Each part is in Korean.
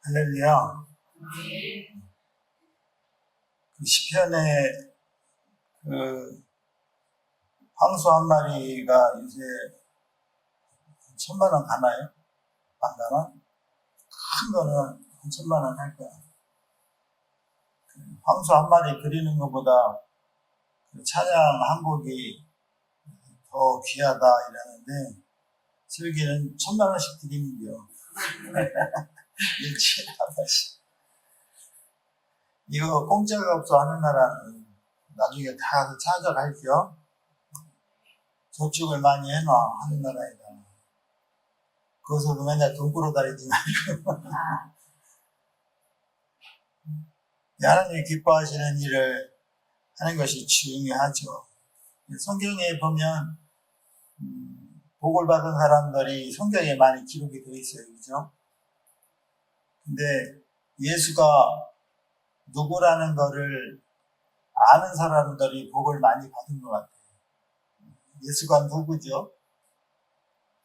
할렐루야. 그 시편에 그 황소 한 마리가 요새 1,000만 원 가나요? 안 가나? 큰 거는 한 1,000만 원 할 거야. 그 황소 한 마리 그리는 것보다 그 찬양 한 곡이 더 귀하다 이러는데 슬기는 1,000만 원씩 드리는겨. 일주일에 한 번씩. 이거 공짜가 없어 하는 나라는 나중에 다 가서 찾아갈게요. 저축을 많이 해놔 하는 나라이다. 거기서도 맨날 돈 끌어다니지 말고. 하나님이 기뻐하시는 일을 하는 것이 중요하죠. 성경에 보면 복을 받은 사람들이 성경에 많이 기록이 되어 있어요. 그죠? 근데 예수가 누구라는 거를 아는 사람들이 복을 많이 받은 것 같아요. 예수가 누구죠?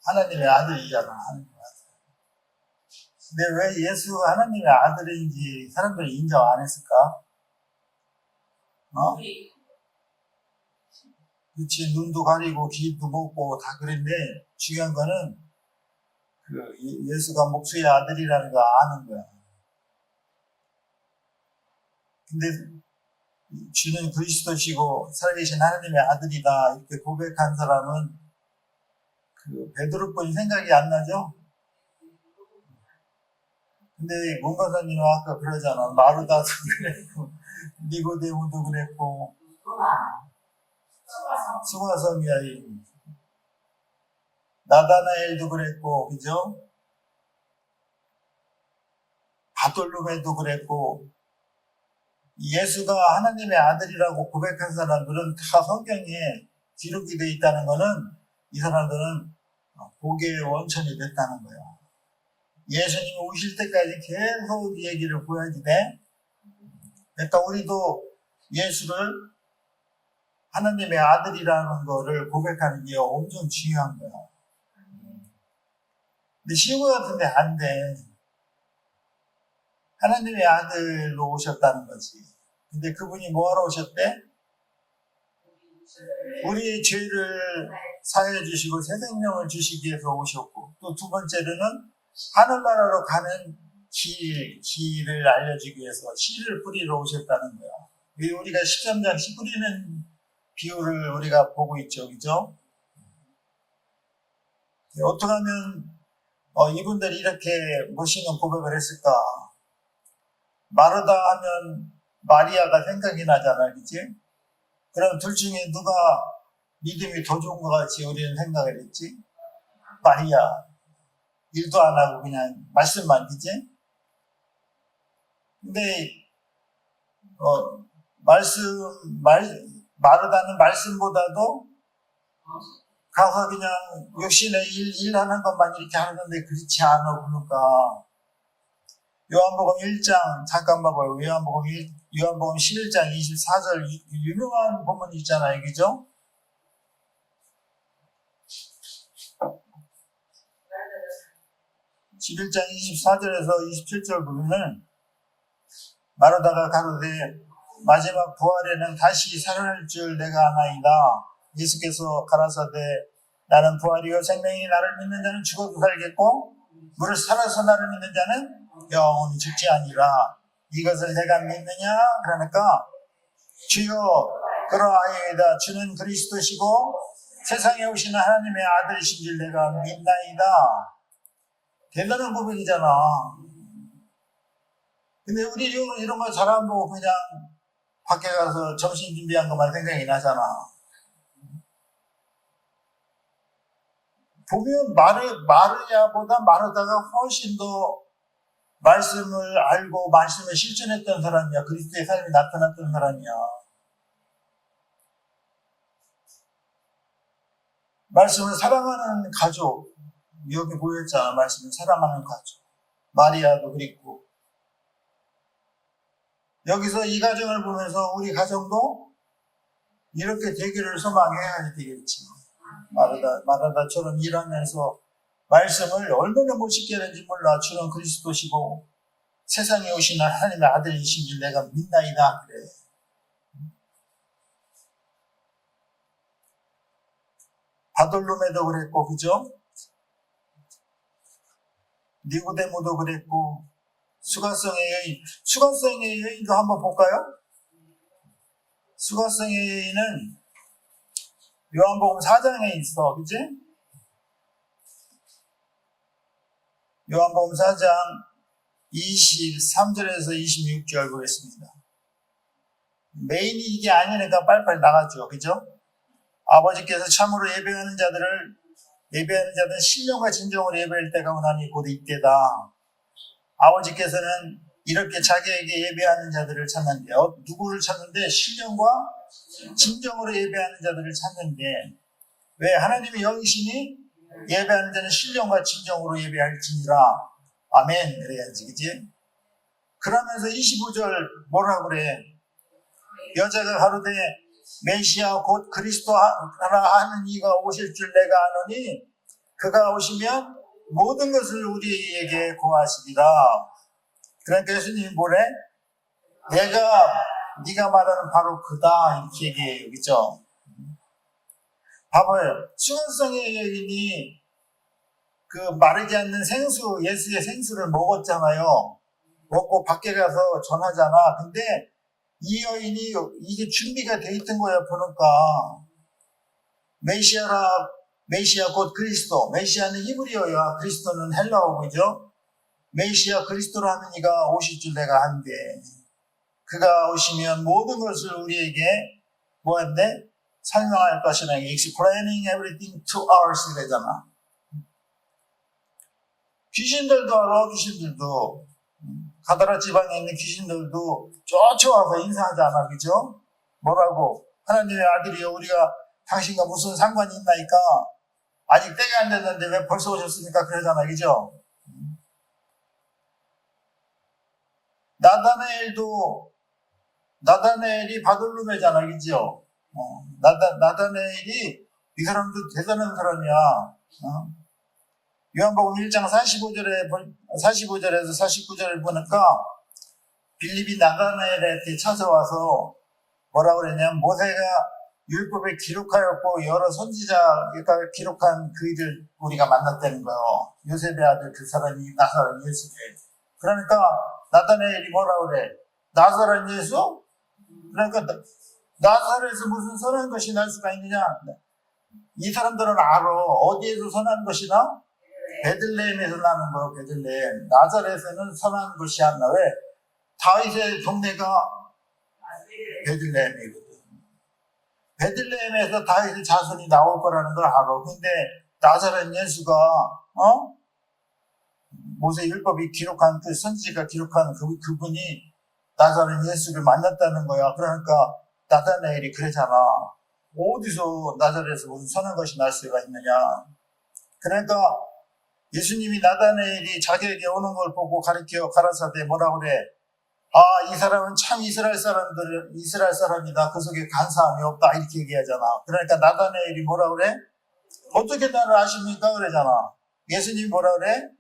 하나님의 아들이잖아 하는 것 같아요. 근데 왜 예수 하나님의 아들인지 사람들이 인정 안 했을까? 그치, 눈도 가리고 귀도 먹고 다 그랬는데 중요한 거는 그 예수가 목수의 아들이라는 거 아는 거야. 근데 주는 그리스도시고 살아계신 하나님의 아들이다 이렇게 고백한 사람은 그 베드로뿐이 생각이 안 나죠? 근데 문과사님은 아까 그러잖아. 마르다도 그랬고 니고데모도 그랬고 수가성이야 나다나엘도 그랬고 그죠? 바돌로메도 그랬고 예수가 하나님의 아들이라고 고백한 사람들은 다 성경에 기록이 되어 있다는 것은 이 사람들은 복의 원천이 됐다는 거야. 예수님이 오실 때까지 계속 이 얘기를 보여야지 돼. 그러니까 우리도 예수를 하나님의 아들이라는 거를 고백하는 게 엄청 중요한 거야. 근데 쉬운 것 같은데 안 돼. 하나님의 아들로 오셨다는 거지. 근데 그분이 뭐하러 오셨대? 우리의 죄를 사해 주시고 새 생명을 주시기 위해서 오셨고, 또 두 번째로는 하늘나라로 가는 길을 알려주기 위해서 씨를 뿌리러 오셨다는 거야. 우리가 13장 씨 뿌리는 비유를 우리가 보고 있죠. 그죠? 어떻게 하면 이분들이 이렇게 멋있는 고백을 했을까? 마르다 하면 마리아가 생각이 나잖아, 그치? 그럼 둘 중에 누가 믿음이 더 좋은 것 같이 우리는 생각을 했지? 마리아. 일도 안 하고 그냥 말씀만, 그치? 근데, 마르다는 말씀보다도 가서 그냥 육신의 일하는 것만 이렇게 하는데 그렇지 않아, 보니까. 요한복음 1장, 잠깐 봐봐요. 요한복음 11장 24절, 유명한 본문이 있잖아요. 그죠? (11장 24절에서 27절) 보면은 마르다가 가로되 마지막 부활에는 다시 살아날 줄 내가 아나이다. 예수께서 가라사대 나는 부활이요 생명이 나를 믿는 자는 죽어도 살겠고 무릇 살아서 나를 믿는 자는 영원히 죽지 아니라. 이것을 내가 믿느냐? 그러니까 주여 그러하여이다. 주는 그리스도시고 세상에 오시는 하나님의 아들이신 줄 내가 믿나이다. 대단한 고백이잖아. 근데 우리 이런 거 잘 안 보고 그냥 밖에 가서 점심 준비한 것만 생각이 나잖아. 보면 마르야보다 마르다가 훨씬 더 말씀을 알고 말씀을 실천했던 사람이야. 그리스도의 삶이 나타났던 사람이야. 말씀을 사랑하는 가족, 여기 보였잖아. 말씀을 사랑하는 가족. 마리아도 그랬고. 여기서 이 가정을 보면서 우리 가정도 이렇게 되기를 소망해야 되겠지. 마르다처럼 일하면서 말씀을 얼마나 멋있게 하는지 몰라. 주는 그리스도시고 세상에 오시는 하나님의 아들이신 줄 내가 믿나이다. 그래. 바돌로메도 그랬고, 그죠? 니고데모도 그랬고, 수가성의 여인도 한번 볼까요? 수가성의 여인은 요한복음 4장에 있어, 그치? 요한복음 4장 23절에서 26절 보겠습니다. 메인이 이게 아니니까 빨리빨리 나가죠, 그죠? 아버지께서 참으로 예배하는 자들은 신령과 진정으로 예배할 때가 오나니 곧 이때다. 아버지께서는 이렇게 자기에게 예배하는 자들을 찾는데, 누구를 찾는데? 신령과 진정으로 예배하는 자들을 찾는데, 왜? 하나님의 영이시니 예배하는 자는 신령과 진정으로 예배할지니라. 아멘. 그래야지, 그지? 그러면서 25절 뭐라고 그래? 여자가 가로되 메시아 곧 그리스도 하라 하는 이가 오실 줄 내가 아노니 그가 오시면 모든 것을 우리에게 고하시리라. 그러니까 예수님이 뭐래? 네가 말하는 바로 그다 이렇게 얘기해요. 그죠? 봐봐요. 수건성의 여인이 그 마르지 않는 생수, 예수의 생수를 먹었잖아요. 먹고 밖에 가서 전하잖아. 근데 이 여인이 이게 준비가 돼 있던 거야. 보니까 메시아 곧 그리스도. 메시아는 히브리어야. 그리스도는 헬라어. 그죠? 메시아 그리스도로 하는 이가 오실 줄 내가 안대. 그가 오시면 모든 것을 우리에게 뭐한대? 설명할 것이라. explaining everything to us 이래잖아. 귀신들도 알아. 귀신들도 가다라 지방에 있는 귀신들도 쫓아와서 인사하잖아. 그죠? 뭐라고? 하나님의 아들이여 우리가 당신과 무슨 상관이 있나이까? 아직 때가 안 됐는데 왜 벌써 오셨습니까? 그러잖아. 그죠? 나다나엘이 바돌로메잖아. 그죠? 나다나엘이 이 사람도 대단한 사람이야. 요한복음 1장 45절에서 49절을 보니까 빌립이 나다나엘한테 찾아와서 뭐라고 그랬냐면 모세가 율법에 기록하였고 여러 선지자가 기록한 그이들 우리가 만났다는 거예요. 요셉의 아들 그 사람이 나사렛 예수래. 그러니까 나다나엘이 뭐라고 그래? 나사렛 예수? 그러니까 나사렛에서 무슨 선한 것이 날 수가 있느냐? 이 사람들은 알아. 어디에서 선한 것이 나? 베들레헴에서 나는 거예요. 베들레헴. 나사렛에는 선한 것이 안 나. 왜? 다윗의 동네가 베들레헴이거든. 베들레헴에서 다윗의 자손이 나올 거라는 걸 알아. 근데 나사렛 예수가 모세 율법이 기록한 그 선지가 기록한 그분이 나사렛 예수를 만났다는 거야. 그러니까 나다나엘이 그러잖아. 어디서 나사렛에서 무슨 선한 것이 날 수가 있느냐. 그러니까 예수님이 나다나엘이 자기에게 오는 걸 보고 가라사대 뭐라고 그래? 이 사람은 참 이스라엘 사람이다. 그 속에 간사함이 없다. 이렇게 얘기하잖아. 그러니까 나다나엘이 뭐라고 그래? 어떻게 나를 아십니까? 그러잖아. 예수님이 뭐라고 그래?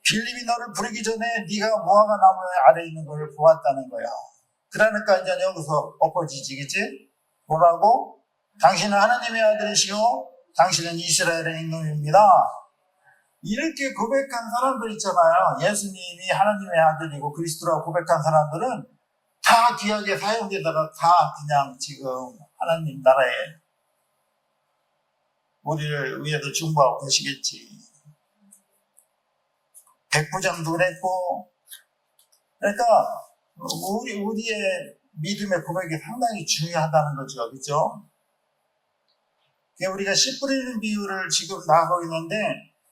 빌립이 너를 부르기 전에 네가 무화과 나무 아래에 있는 걸 보았다는 거야. 그러니까 이제 여기서 엎어지지, 그치? 뭐라고? 당신은 하나님의 아들이시오. 당신은 이스라엘의 임금입니다. 이렇게 고백한 사람들 있잖아요. 예수님이 하나님의 아들이고 그리스도라고 고백한 사람들은 다 귀하게 사용되다가 다 그냥 지금 하나님 나라에 우리를 위해서 중보하고 계시겠지. 백부장도 그랬고. 그러니까 우리의 믿음의 고백이 상당히 중요하다는 거죠. 그죠? 우리가 씨 뿌리는 비유를 지금 나가고 있는데,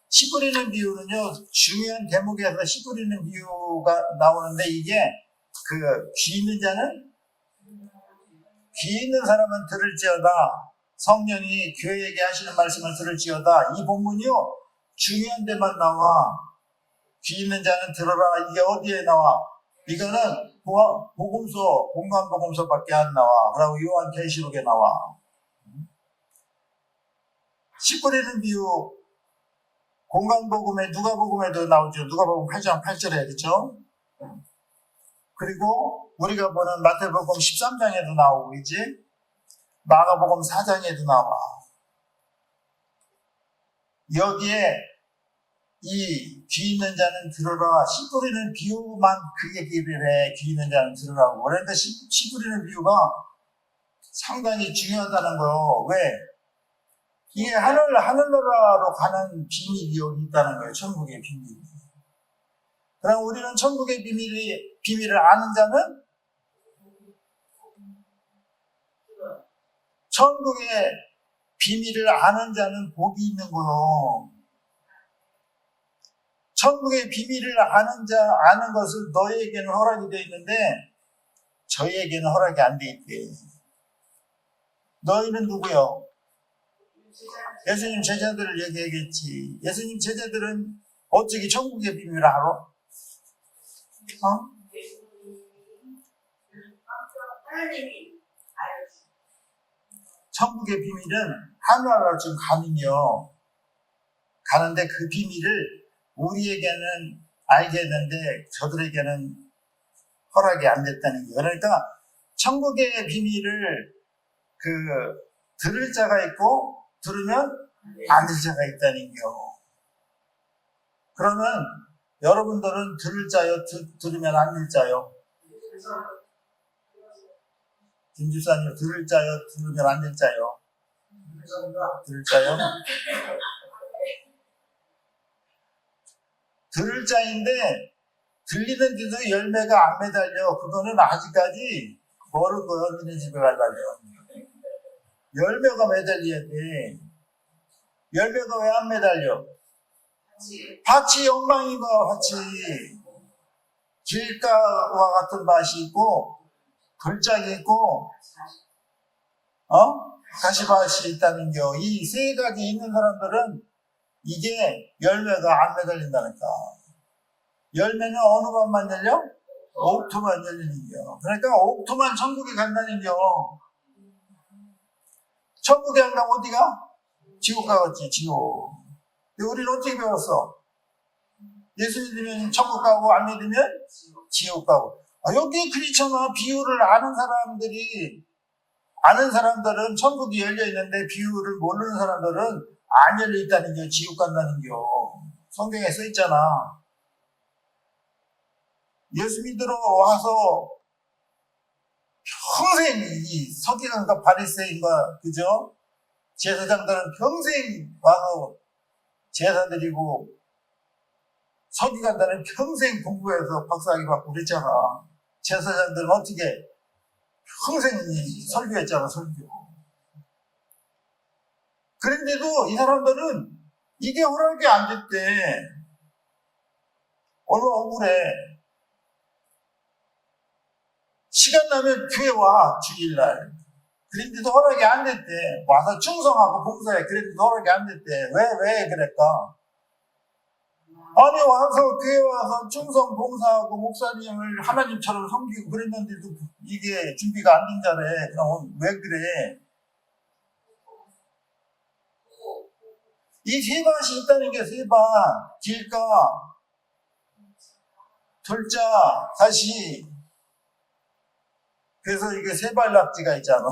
씨 뿌리는 비유는요, 중요한 대목에서 씨 뿌리는 비유가 나오는데, 이게 귀 있는 사람은 들을지어다. 성령이 교회에게 하시는 말씀을 들을지어다. 이 본문이요, 중요한 데만 나와. 귀 있는 자는 들어라. 이게 어디에 나와? 이거는 공관복음서밖에 안 나와. 그리고 요한계시록에 나와. 10 뿌리는 비유 공간복음에 누가복음에도 나오죠. 누가복음 8장 8절에 그렇죠? 그리고 우리가 보는 마태복음 13장에도 나오고 있지. 마가복음 4장에도 나와. 여기에 이 귀 있는 자는 들으라. 씨 뿌리는 비유만 그 얘기를 해. 귀 있는 자는 들으라고. 그러니까 씨 뿌리는 비유가 상당히 중요하다는 거예요. 왜? 이게 하늘나라로 가는 비밀이 여기 있다는 거예요. 천국의 비밀이. 그럼 우리는 천국의 비밀을 아는 자는 천국의 비밀을 아는 자는 복이 있는 거요. 천국의 비밀을 아는 것을 너희에게는 허락이 되어 있는데 저희에게는 허락이 안 돼 있대. 너희는 누구요? 예수님 제자들을 얘기하겠지. 예수님 제자들은 어떻게 천국의 비밀을 알아? 천국의 비밀은 하늘나라로 지금 가는데 그 비밀을 우리에게는 알겠는데 저들에게는 허락이 안 됐다는 거예요. 그러니까 천국의 비밀을 들을 자가 있고 들으면 안 들 자가 있다는 거예요. 그러면 여러분들은 들을 자요, 들으면 안 들 자요? 김주사님 들을 자요, 들으면 안 들 자요? 들을 자요? 들을 자인데 들리는데도 열매가 안 매달려. 그거는 아직까지 모르는 거예요. 너네 집에 가려면 열매가 매달려야 돼. 열매가 왜 안 매달려? 밭이 엉망인 거야. 밭이 길가와 같은 밭이 있고 돌짝이 있고 가시밭이 있다는 겨. 이 세 가지 있는 사람들은 이게 열매가 안 매달린다니까. 열매는 어느 밭만 열려? 옥토만 열리는 겨. 그러니까 옥토만 천국에 간다는 겨. 천국에 안 가면 어디가? 지옥 가겠지. 지옥. 근데 우리는 어떻게 배웠어? 예수 믿으면 천국 가고 안 믿으면 지옥 가고. 여기 그렇잖아. 비유를 아는 사람들은 천국이 열려 있는데 비유를 모르는 사람들은 안 열려 있다는 게 지옥 간다는 겨. 성경에 써 있잖아. 예수 믿으러 와서 평생 이 서기관과 바리새인과 그죠? 제사장들은 평생 와서 제사 드리고 서기관들은 평생 공부해서 박사학위 받고 그랬잖아. 제사장들은 어떻게 평생 설교했잖아. 설교. 그런데도 이 사람들은 이게 허락이 안 됐대. 얼마나 억울해. 시간 나면 교회 와. 주일날. 그런데도 허락이 안 됐대. 와서 충성하고 봉사해. 그런데도 허락이 안 됐대. 왜 그랬까? 아니 와서 교회 와서 충성 봉사하고 목사님을 하나님처럼 섬기고 그랬는데도 이게 준비가 안 된 자래. 그럼 왜 그래? 이 세 밭이 있다는 게 세 밭. 길가, 돌자, 가시. 그래서 이게 세발낙지가 있잖아.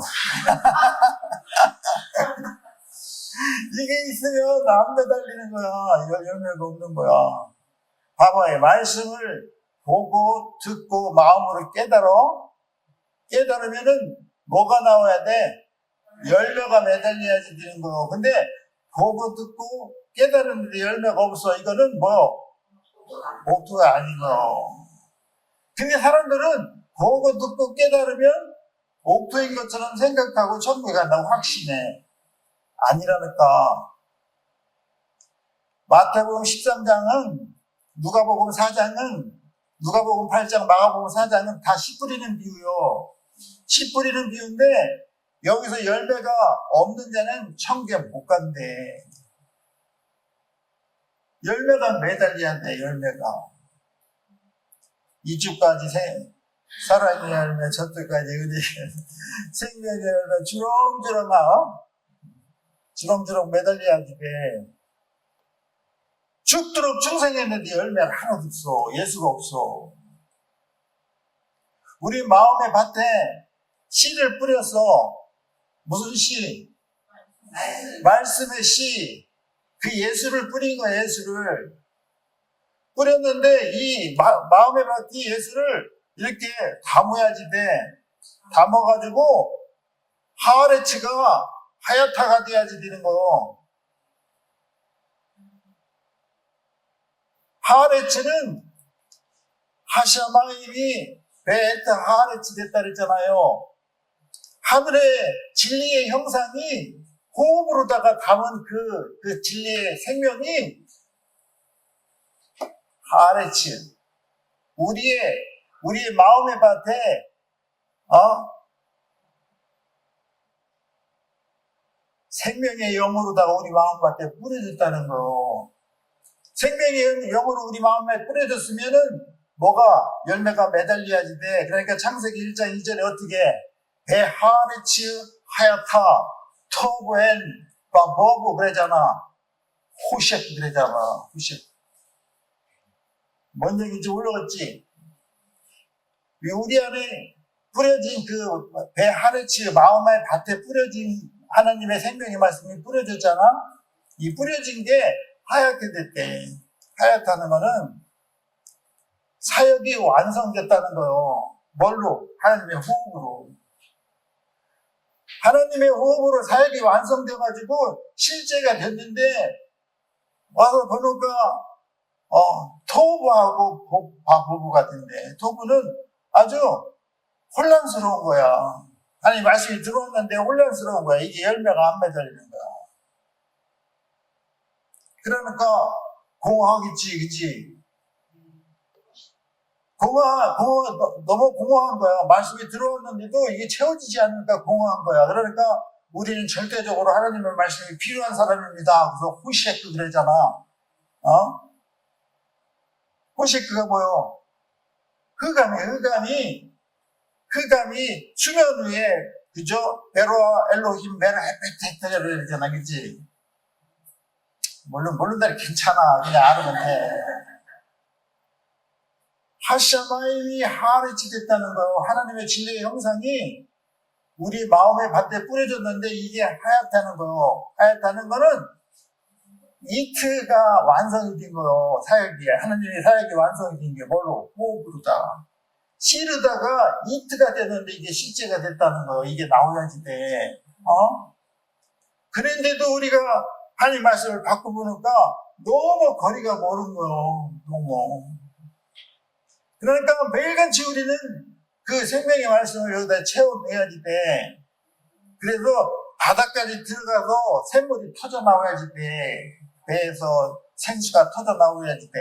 이게 있으면 안 매달리는 거야. 열매가 없는 거야. 봐봐요. 말씀을 보고 듣고 마음으로 깨달으면은 뭐가 나와야 돼? 열매가 매달려야지 되는 거예요. 근데 보고 듣고 깨달았는데 열매가 없어. 이거는 뭐요? 옥토가 아닌 거예요. 근데 사람들은 보고 듣고 깨달으면 옥토인 것처럼 생각하고 천국에 간다고 확신해. 아니라니까. 마태복음 13장은 누가복음 4장은 누가복음 8장 마가복음 4장은 다 씨 뿌리는 비유요. 씨 뿌리는 비유인데 여기서 열매가 없는 자는 천국에 못 간대. 열매가 매달려야 돼. 열매가 이주까지 사랑의 열매, 저때까지 생명의 열매 주렁주렁 매달려야지 돼. 죽도록 충성했는데 열매가 하나도 없어. 예수가 없어. 우리 마음의 밭에 씨를 뿌려서 무슨 씨? 말씀의 씨. 그 예수를 뿌린 거야. 예수를 뿌렸는데 이 마음의 밭이 예수를 이렇게 담아야지 돼. 담아가지고 하아레츠가 하얗다가 돼야지 되는 거. 하아레츠는 하샤마임이 베에타 하아레츠 됐다 그랬잖아요. 하늘의 진리의 형상이 호흡으로다가 담은 그 진리의 생명이 하아레츠. 우리의 마음의 밭에, 생명의 영으로다가 우리 마음밭에 뿌려졌다는 거. 생명의 영으로 우리 마음에 뿌려졌으면은 뭐가 열매가 매달려야지 돼. 그러니까 창세기 1장 2절에 어떻게 베하레츠 하야타 토브엔 바버브 그러잖아. 호셰 그러잖아. 호셰. 뭔 얘기인지 올라갔지. 우리 안에 뿌려진 그 베하레츠 마음의 밭에 뿌려진 하나님의 생명의 말씀이 뿌려졌잖아. 이 뿌려진 게 하얗게 됐대. 하얗다는 거는 사역이 완성됐다는 거요. 뭘로? 하나님의 호흡으로. 하나님의 호흡으로 사역이 완성돼가지고 실제가 됐는데 와서 보니까 토부하고 바보부 같은데 토부는 아주 혼란스러운 거야. 아니 말씀이 들어왔는데 혼란스러운 거야. 이게 열매가 안 매달리는 거야. 그러니까 공허하겠지, 그치? 너무 공허한 거야. 말씀이 들어왔는데도 이게 채워지지 않으니까 공허한 거야. 그러니까 우리는 절대적으로 하나님의 말씀이 필요한 사람입니다. 그래서 호시에크 그러잖아. 호시에크가 뭐요? 흑암이 수면 위에, 그죠? 베로아 엘로힘 메라 헤페테테라 그러잖아, 그치? 모른다니 괜찮아. 그냥 알으면 돼. 하샤마임이 하아레츠 됐다는 거예요. 하나님의 진리의 형상이 우리 마음의 밭에 뿌려졌는데 이게 하얗다는 거예요. 하얗다는 거는 이트가 완성이 된 거예요. 사역이. 하나님의 사역이 완성이 된 게 뭘로? 호흡으로다. 씨르다가 이트가 되는데 이게 실제가 됐다는 거예요. 이게 나오야지 돼. 그런데도 우리가 하나님 말씀을 받고 보니까 너무 거리가 멀은 거예요. 너무. 그러니까 매일같이 우리는 그 생명의 말씀을 여기다 채워내야지 돼. 그래서 바닥까지 들어가서 샘물이 터져 나와야지 돼. 배에서 생수가 터져 나와야지 돼.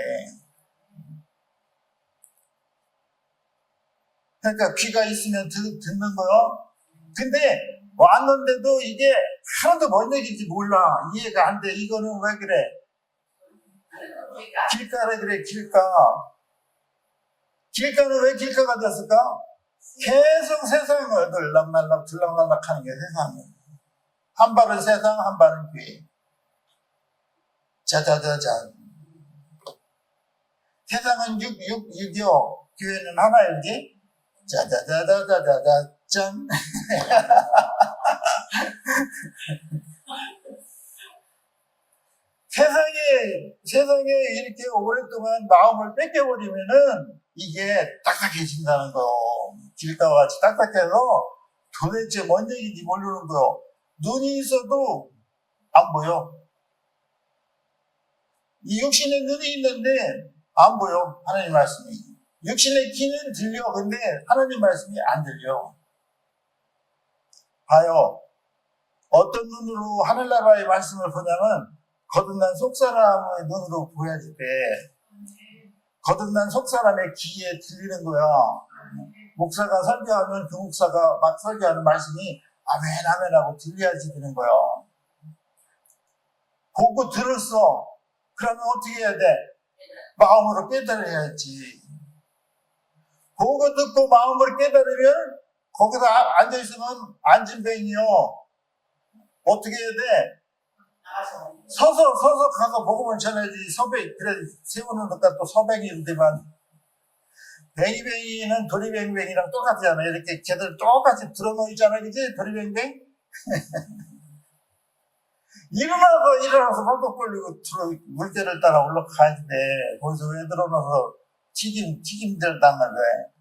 그러니까 귀가 있으면 듣는 거요. 근데 왔는데도 이게 하나도 뭔 얘기인지 몰라. 이해가 안 돼. 이거는 왜 그래? 길가래 그래, 길가. 길가는 왜 길가가 됐을까? 계속 세상을 들락날락 하는 게 세상이에요. 한 발은 세상, 한 발은 귀. 짜자자자. 세상은 6이요. 교회는 하나이지? 짜자자자자자자 짠. 세상에 이렇게 오랫동안 마음을 뺏겨버리면은 이게 딱딱해진다는 거. 길가와 같이 딱딱해서 도대체 뭔 얘기인지 모르는 거. 눈이 있어도 안 보여. 이 육신에 눈이 있는데 안 보여. 하나님 말씀이. 육신의 귀는 들려. 근데 하나님 말씀이 안 들려. 봐요. 어떤 눈으로 하늘나라의 말씀을 보냐면 거듭난 속사람의 눈으로 보여야지 돼. 거듭난 속사람의 귀에 들리는 거야. 목사가 설교하면 그 목사가 막 설교하는 말씀이 아멘 아멘 하고 들려야지 되는 거야. 보고 들었어. 그러면 어떻게 해야 돼? 마음으로 깨달아야지. 보고 듣고 마음으로 깨달으면 거기서 앉아있으면 앉은뱅이요. 어떻게 해야 돼? 서서 가서 복음을 전해야지. 그래, 세우는 것과 또 서뱅이인데만, 뱅이뱅이는 도리뱅뱅이랑 똑같잖아. 이렇게 걔들 똑같이 들어놓이잖아. 그지? 도리뱅뱅? 일어나서 발톱 벌리고 물결을 따라 올라가야 돼. 거기서 왜 들어놔서 튀김들 당을 왜?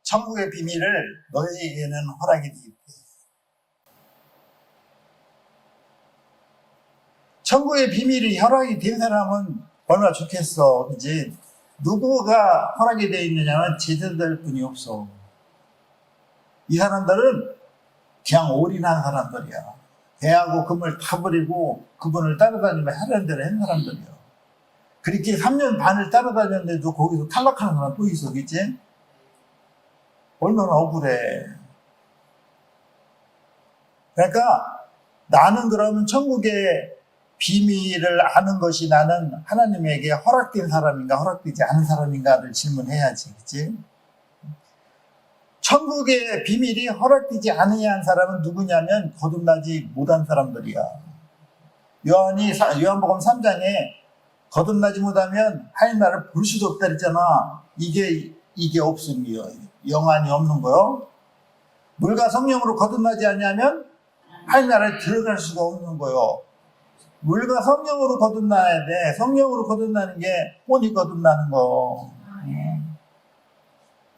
천국의 비밀을 너희에게는 허락이 되겠다. 천국의 비밀이 허락이 된 사람은 얼마나 좋겠어. 그지? 누구가 허락이 되어 있느냐면 제자들 뿐이 없어. 이 사람들은 그냥 올인한 사람들이야. 배하고 금을 다 버리고 그분을 따라다니며 하려는 대로 한 사람들이야. 그렇게 3년 반을 따라다녔는데도 거기서 탈락하는 사람 또 있어. 그치? 얼마나 억울해. 그러니까 나는 그러면 천국의 비밀을 아는 것이 나는 하나님에게 허락된 사람인가 허락되지 않은 사람인가를 질문해야지. 그치? 천국의 비밀이 허락되지 않은 사람은 누구냐면 거듭나지 못한 사람들이야. 요한복음 3장에 거듭나지 못하면 하나님 나라를 볼 수도 없다 그랬잖아. 이게 없음이요. 영안이 없는 거요. 물과 성령으로 거듭나지 않냐면 하나님 나라에 들어갈 수가 없는 거요. 물과 성령으로 거듭나야 돼. 성령으로 거듭나는 게 혼이 거듭나는 거.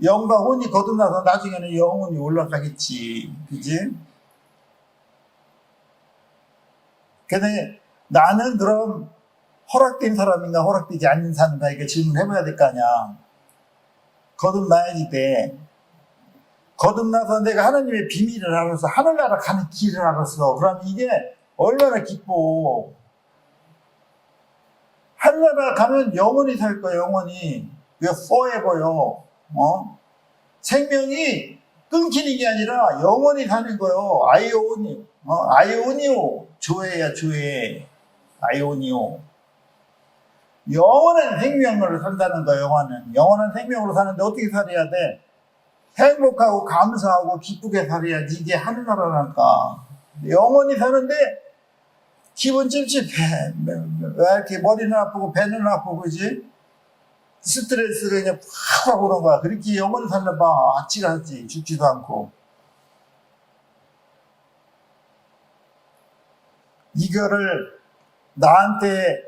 영과 혼이 거듭나서 나중에는 영혼이 올라가겠지. 그지? 근데 나는 그럼 허락된 사람인가 허락되지 않는 사람인가 이렇게 질문해봐야 될 거 아니야. 거듭나야지 돼. 거듭나서 내가 하나님의 비밀을 알아서 하늘나라 가는 길을 알았어. 그럼 이게 얼마나 기뻐. 하늘나라 가면 영원히 살 거야. 영원히. 왜 forever요. 생명이 끊기는 게 아니라 영원히 사는 거요. 아이오니오. 조회야, 조회. 아이오니오. 영원한 생명으로 산다는 거예요, 영화는. 영원한 생명으로 사는데 어떻게 살아야 돼? 행복하고 감사하고 기쁘게 살아야지. 이게 하늘나라라니까. 영원히 사는데 기분 찝찝해. 왜 이렇게 머리는 아프고 배는 아프고, 그지? 스트레스가 그냥 팍 오는 거야. 그렇게 영원히 살려봐. 아찔하지. 죽지도 않고. 이거를 나한테,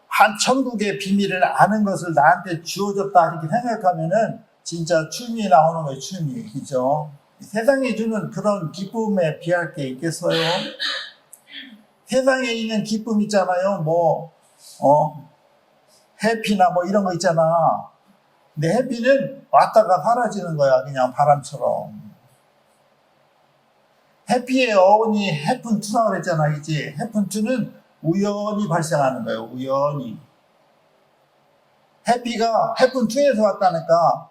한 천국의 비밀을 아는 것을 나한테 주어졌다. 이렇게 생각하면은 진짜 춤이 나오는 거예요. 춤이. 그죠? 세상에 주는 그런 기쁨에 비할 게 있겠어요? 세상에 있는 기쁨 있잖아요. 해피나 이런 거 있잖아. 근데 해피는 왔다가 사라지는 거야. 그냥 바람처럼. 해피의 어원이 해픈2라고 그랬잖아. 그치? 해픈2는 우연히 발생하는 거예요. 우연히. 해피가 해픈2에서 왔다니까.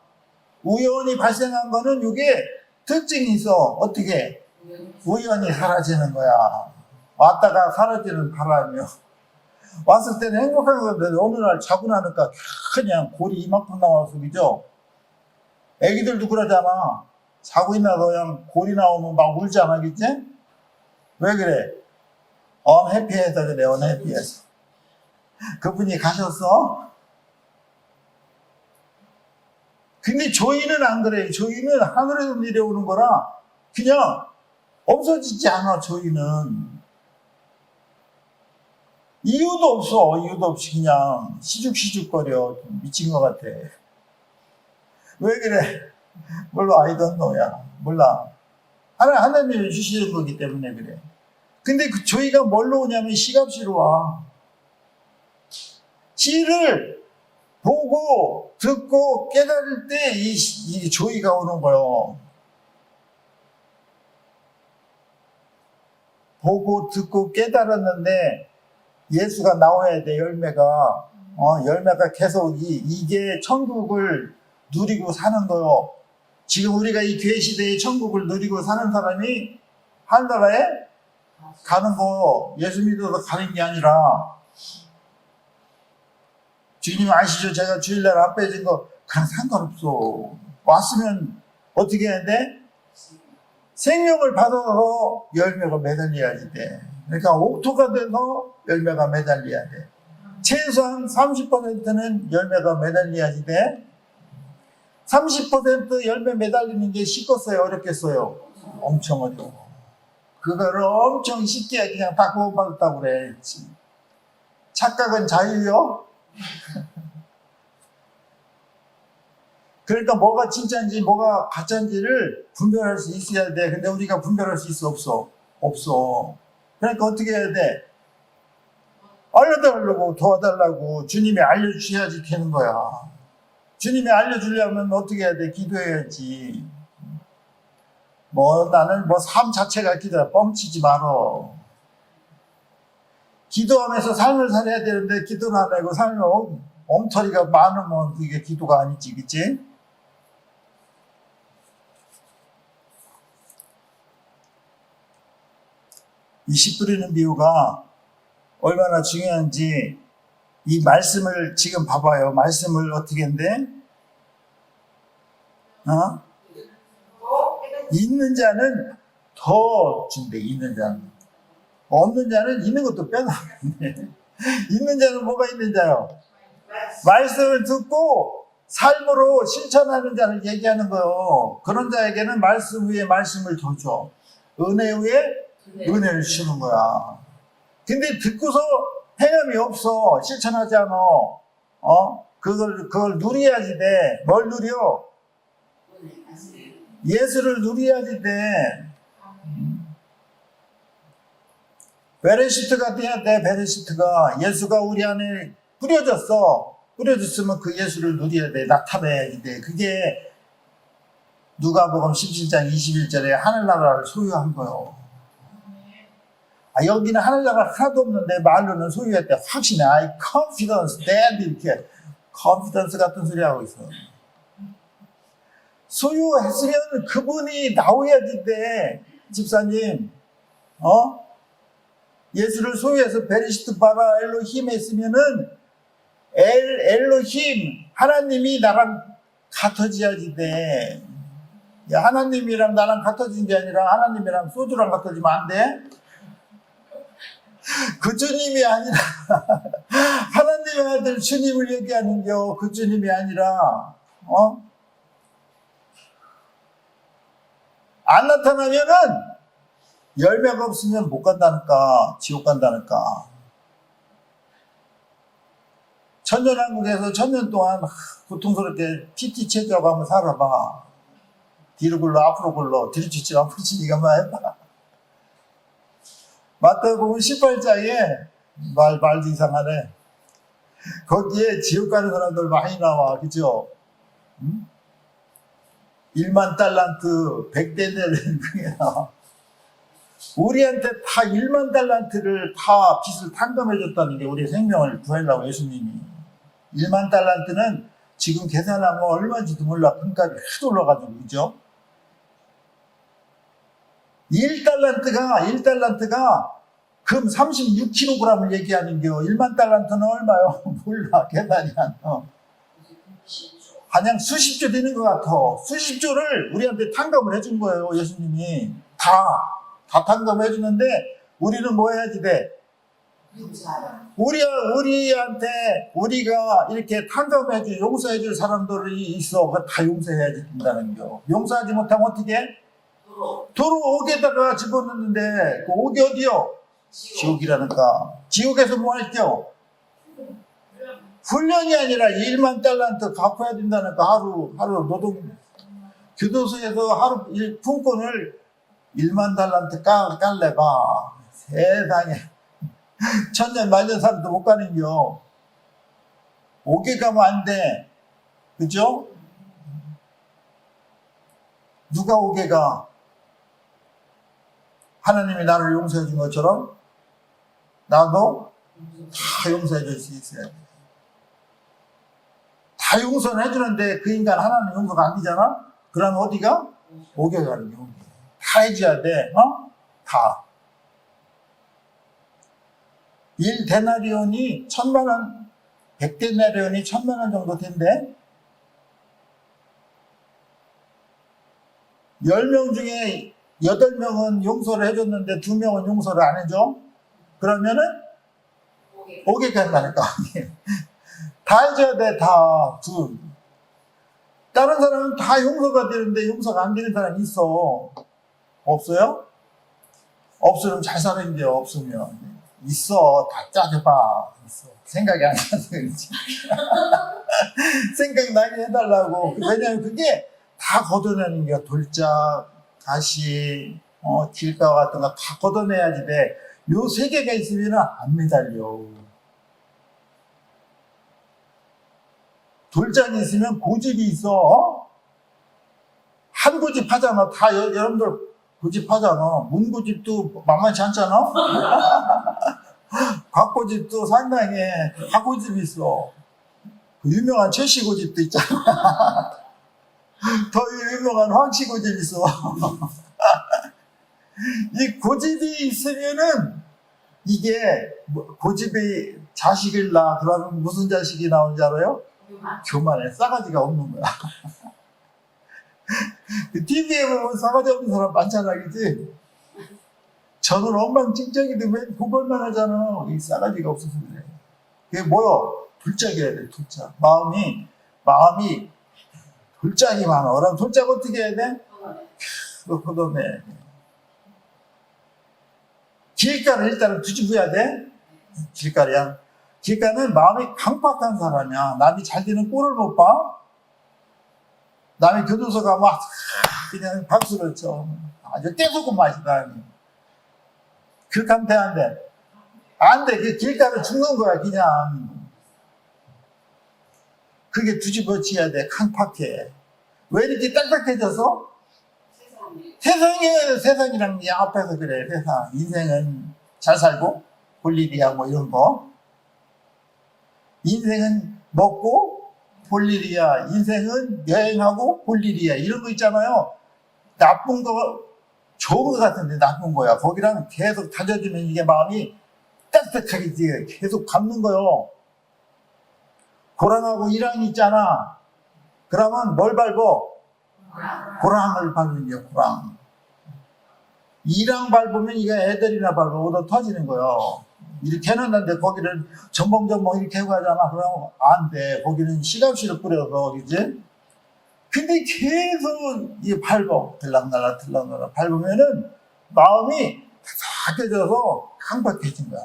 우연히 발생한 거는 이게 특징이 있어. 어떻게? 우연히 사라지는 거야. 왔다가 사라지는 바람이요. 왔을 때는 행복한 건데 어느 날 자고 나니까 그냥 골이 이만큼 나와서, 그죠? 애기들도 그러잖아. 자고 있나서 그냥 골이 나오면 막 울잖아. 그치? 왜 그래? 언해피해서 그래. 언해피해서. 그분이 가셨어? 근데 저희는 안 그래요. 저희는 하늘에서 내려오는 거라 그냥 없어지지 않아. 저희는 이유도 없어. 이유도 없이 그냥 시죽시죽거려. 미친 것 같아. 왜 그래? 몰라. I don't know야. 몰라. 하나님이 주시는 거기 때문에 그래. 근데 저희가 뭘로 오냐면 시갑시로 와. 시를 보고 듣고 깨달을 때 이 조의가 오는 거예요. 보고 듣고 깨달았는데 예수가 나와야 돼. 열매가 계속 이게 천국을 누리고 사는 거요. 지금 우리가 이 교회 시대에 천국을 누리고 사는 사람이 하늘나라에 가는 거, 예수 믿어서 가는 게 아니라, 주님 아시죠? 제가 주일날 안 빼진 거 그냥 상관없어. 왔으면 어떻게 해야 돼? 생명을 받아서 열매가 매달려야지 돼. 그러니까 옥토가 돼서 열매가 매달려야 돼. 최소한 30%는 열매가 매달려야지 돼. 30% 열매 매달리는 게 쉽겠어요? 어렵겠어요? 엄청 어려워. 그거를 엄청 쉽게 그냥 다 구원받았다고 그래. 착각은 자유요? 그러니까 뭐가 진짜인지 뭐가 가짜인지를 분별할 수 있어야 돼. 근데 우리가 분별할 수 있어? 없어? 없어. 그러니까 어떻게 해야 돼? 알려달라고, 도와달라고 주님이 알려주셔야지 되는 거야. 주님이 알려주려면 어떻게 해야 돼? 기도해야지. 나는 삶 자체가 기도야. 뻥치지 말어. 기도하면서 삶을 살아야 되는데 기도는 안 하고 삶을 엉터리가 많으면 그게 기도가 아니지, 그치? 이 씨 뿌리는 비유가 얼마나 중요한지 이 말씀을 지금 봐봐요. 말씀을 어떻게 한대? 있는 자는 더 준대. 있는 자는. 없는 자는 있는 것도 빼놔는데 있는 자는 뭐가 있는 자요? 말씀을 듣고 삶으로 실천하는 자를 얘기하는 거예요. 그런 자에게는 말씀 위에 말씀을 더 줘. 은혜 위에 은혜를 주는 거야. 근데 듣고서 행함이 없어. 실천하지 않아. 그걸 누려야지 돼. 뭘 누려? 예수를 누려야지 돼. 베레시트가 돼야 돼. 베레시트가. 예수가 우리 안에 뿌려졌어. 뿌려졌으면 그 예수를 누려야 돼. 나타내야지 돼. 그게 누가복음 17장 21절에 하늘나라를 소유한 거예요. 여기는 하늘나라 하나도 없는데 말로는 소유했대. 확신해. I confidence that 이렇게 confidence 같은 소리 하고 있어. 소유했으면 그분이 나오야지 돼. 집사님, 예수를 소유해서 베리시트 바라 엘로힘 했으면은 엘로힘 하나님이 나랑 같아져야지 돼. 야, 하나님이랑 나랑 같아진 게 아니라 하나님이랑 소주랑 같아지면 안 돼. 그 주님이 아니라 하나님의 아들 주님을 얘기하는겨. 그 주님이 아니라 안 나타나면은 열매가 없으면 못 간다니까. 지옥 간다니까. 천년왕국에서 천년 동안 고통스럽게 PT 체조하고 한번 살아봐. 뒤로 굴러 앞으로 굴러 뒤로 치지 앞으로 치지 이것만 해봐. 마태복음 18장에 말도 이상하네. 거기에 지옥 가는 사람들 많이 나와. 그죠? 1만 달란트 100데나리온 그게 나와. 우리한테 다 1만 달란트를 다 빚을 탕감해 줬다는 게 우리의 생명을 구하려고 예수님이. 1만 달란트는 지금 계산하면 얼마인지도 몰라. 금값이 하도 올라가지고. 그죠? 1달란트가 금 36kg을 얘기하는 겨. 1만 달란트는 얼마요? 몰라. 계산이 안 나. 그냥 수십조 되는 것 같아. 수십조를 우리한테 탕감을 해준 거예요. 예수님이. 다 탕감해 주는데 우리는 뭐 해야지 돼? 우리한테 우리가 이렇게 탕감해줄 용서해줄 사람들이 있어. 그거 다 용서해야지 된다는 겨. 용서하지 못하면 어떻게 해? 도로 옥에다가 집어넣는데 그 옥이 어디요? 지옥이라니까. 지옥에서 뭐 할게요? 훈련이 아니라 1만 달란트 갚아야 된다니까. 하루 노동 교도소에서 하루 품권을 1만 달란트 깔래봐. 세상에 천년 만년 사람도 못 가는겨. 옥에 가면 안 돼. 그죠? 누가 옥에 가? 하나님이 나를 용서해 준 것처럼 나도 다 용서해 줄 수 있어야 돼. 다 용서는 해주는데 그 인간 하나는 용서가 안 되잖아? 그럼 어디가? 옥에 가는 게 옥에. 다 해줘야 돼. 다. 1데나리온이 1000만원, 100데나리온이 1000만원 정도 된대. 10명 중에 8명은 용서를 해줬는데 2명은 용서를 안 해줘? 그러면은 오게 간다니까. 다 해줘야 돼, 다. 둘. 다른 사람은 다 용서가 되는데 용서가 안 되는 사람이 있어. 없어요? 없으면 잘 살아야 없으면. 있어. 다 따져봐. 있어. 생각이 안 나서 그렇지. 생각나게 해달라고. 왜냐면 그게 다 걷어내는 게 돌짝, 가시, 길가 같은 거 다 걷어내야지 돼. 요 3개가 있으면 안 매달려. 돌짝이 있으면 고집이 있어. 한 고집 하잖아. 다 여러분들 고집 하잖아. 문고집도 만만치 않잖아. 곽고집도 상당히 다 고집이 있어. 그 유명한 최씨 고집도 있잖아. 더 유명한 황씨 고집이 있어. 이 고집이 있으면은 이게 고집이 자식을 낳아. 그러면 무슨 자식이 나오는지 알아요? 교만해. 싸가지가 없는 거야. TV에 보면 싸가지 없는 사람 많잖아, 그치? 저는 엉망진창인데 왜 그걸만 하잖아. 이 싸가지가 없어서 그래. 그게 뭐요? 돌짝이어야 돼, 돌짝. 마음이 돌짝이 많아. 그럼 돌짝 어떻게 해야 돼? 걷어내. 길가를 일단은 뒤집어야 돼. 길가야. 길가는 마음이 강팍한 사람이야. 남이 잘 되는 꼴을 못 봐. 남이 교도소 가면 그냥 박수를 쳐. 아주 떼소금 맛이다. 그렇게 하면 돼, 안 돼? 안 돼. 그 길가를 죽는 거야, 그냥. 그게 뒤집어져야 돼, 강팍해. 왜 이렇게 딱딱해져서? 세상이랑 앞에서 그래, 세상. 인생은 잘 살고, 볼 일이야, 뭐 이런 거. 인생은 먹고, 볼 일이야. 인생은 여행하고, 볼 일이야. 이런 거 있잖아요. 나쁜 거, 좋은 거 같은데 나쁜 거야. 거기랑 계속 다져지면 이게 마음이 딱딱하게 계속 감는 거요. 고랑하고 이랑이 있잖아. 그러면 뭘 밟어? 고랑을 밟는 거야, 고랑. 이랑 밟으면 이게 애들이나 밟으면 얻어 터지는 거예요. 이렇게 해놨는데 거기를 전봉전봉 이렇게 하고 하잖아. 그러면 안 돼. 거기는 시금치를 뿌려서, 그지? 근데 계속 이 밟어. 들락날락 밟으면은 마음이 다 깨져서 강박해진 거야.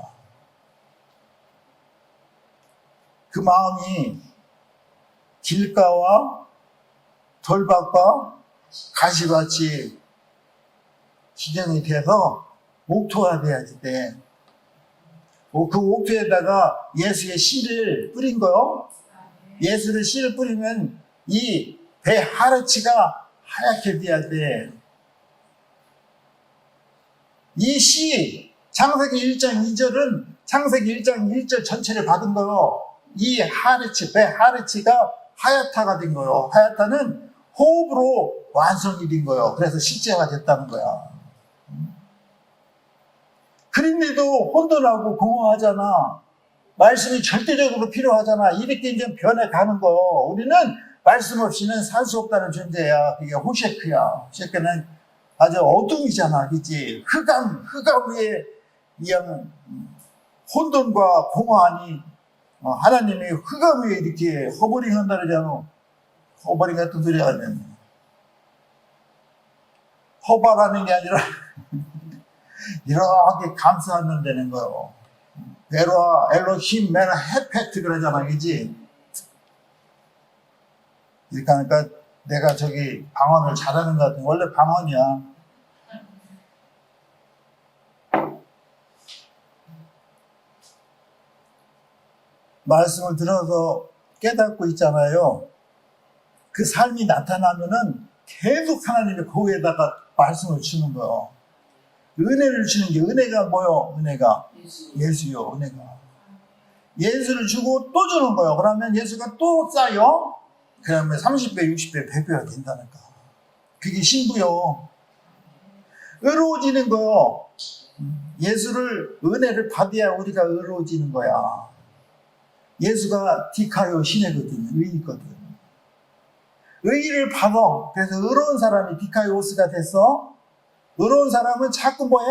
그 마음이 길가와 돌밭과 가시밭이 지정이 돼서 옥토가 돼야지 돼. 그 옥토에다가 예수의 씨를 뿌린 거요. 예수의 씨를 뿌리면 이 배 하르치가 하얗게 돼야 돼. 이 씨, 창세기 1장 2절은 창세기 1장 1절 전체를 받은 거요. 이 하르치, 배 하르치가 하얗다가 된 거요. 하얗다는 호흡으로 완성이 된 거요. 그래서 실제가 됐다는 거야. 그런데도 혼돈하고 공허하잖아. 말씀이 절대적으로 필요하잖아. 이렇게 이제 변해가는 거. 우리는 말씀 없이는 살 수 없다는 존재야. 그게 호셰크야. 호셰크는 아주 어둠이잖아. 그치? 흑암 위에 이양 혼돈과 공허하니 하나님이 흑암 위에 이렇게 허버링 한다 그러잖아. 허버링 같은 소리 하면. 허발하는 게 아니라 이렇게 감싸면 되는 거요. 베로아 엘로힘 메나 헤페트 그러잖아. 그치? 이렇게 하니까 내가 저기 방언을 잘하는 것 같은 원래 방언이야. 말씀을 들어서 깨닫고 있잖아요. 그 삶이 나타나면은 계속 하나님이 거기에다가 말씀을 주는 거예요. 은혜를 주는 게 은혜가 뭐요? 은혜가 예수요. 은혜가 예수를 주고 또 주는 거예요. 그러면 예수가 또 쌓여. 그러면 30배, 60배, 100배가 된다니까. 그게 신부요. 의로워지는 거요. 예수를 은혜를 받아야 우리가 의로워지는 거야. 예수가 디카요 신이거든요. 의이거든. 의의를 받아. 그래서 의로운 사람이 디카이오스가 됐어. 의로운 사람은 자꾸 뭐해?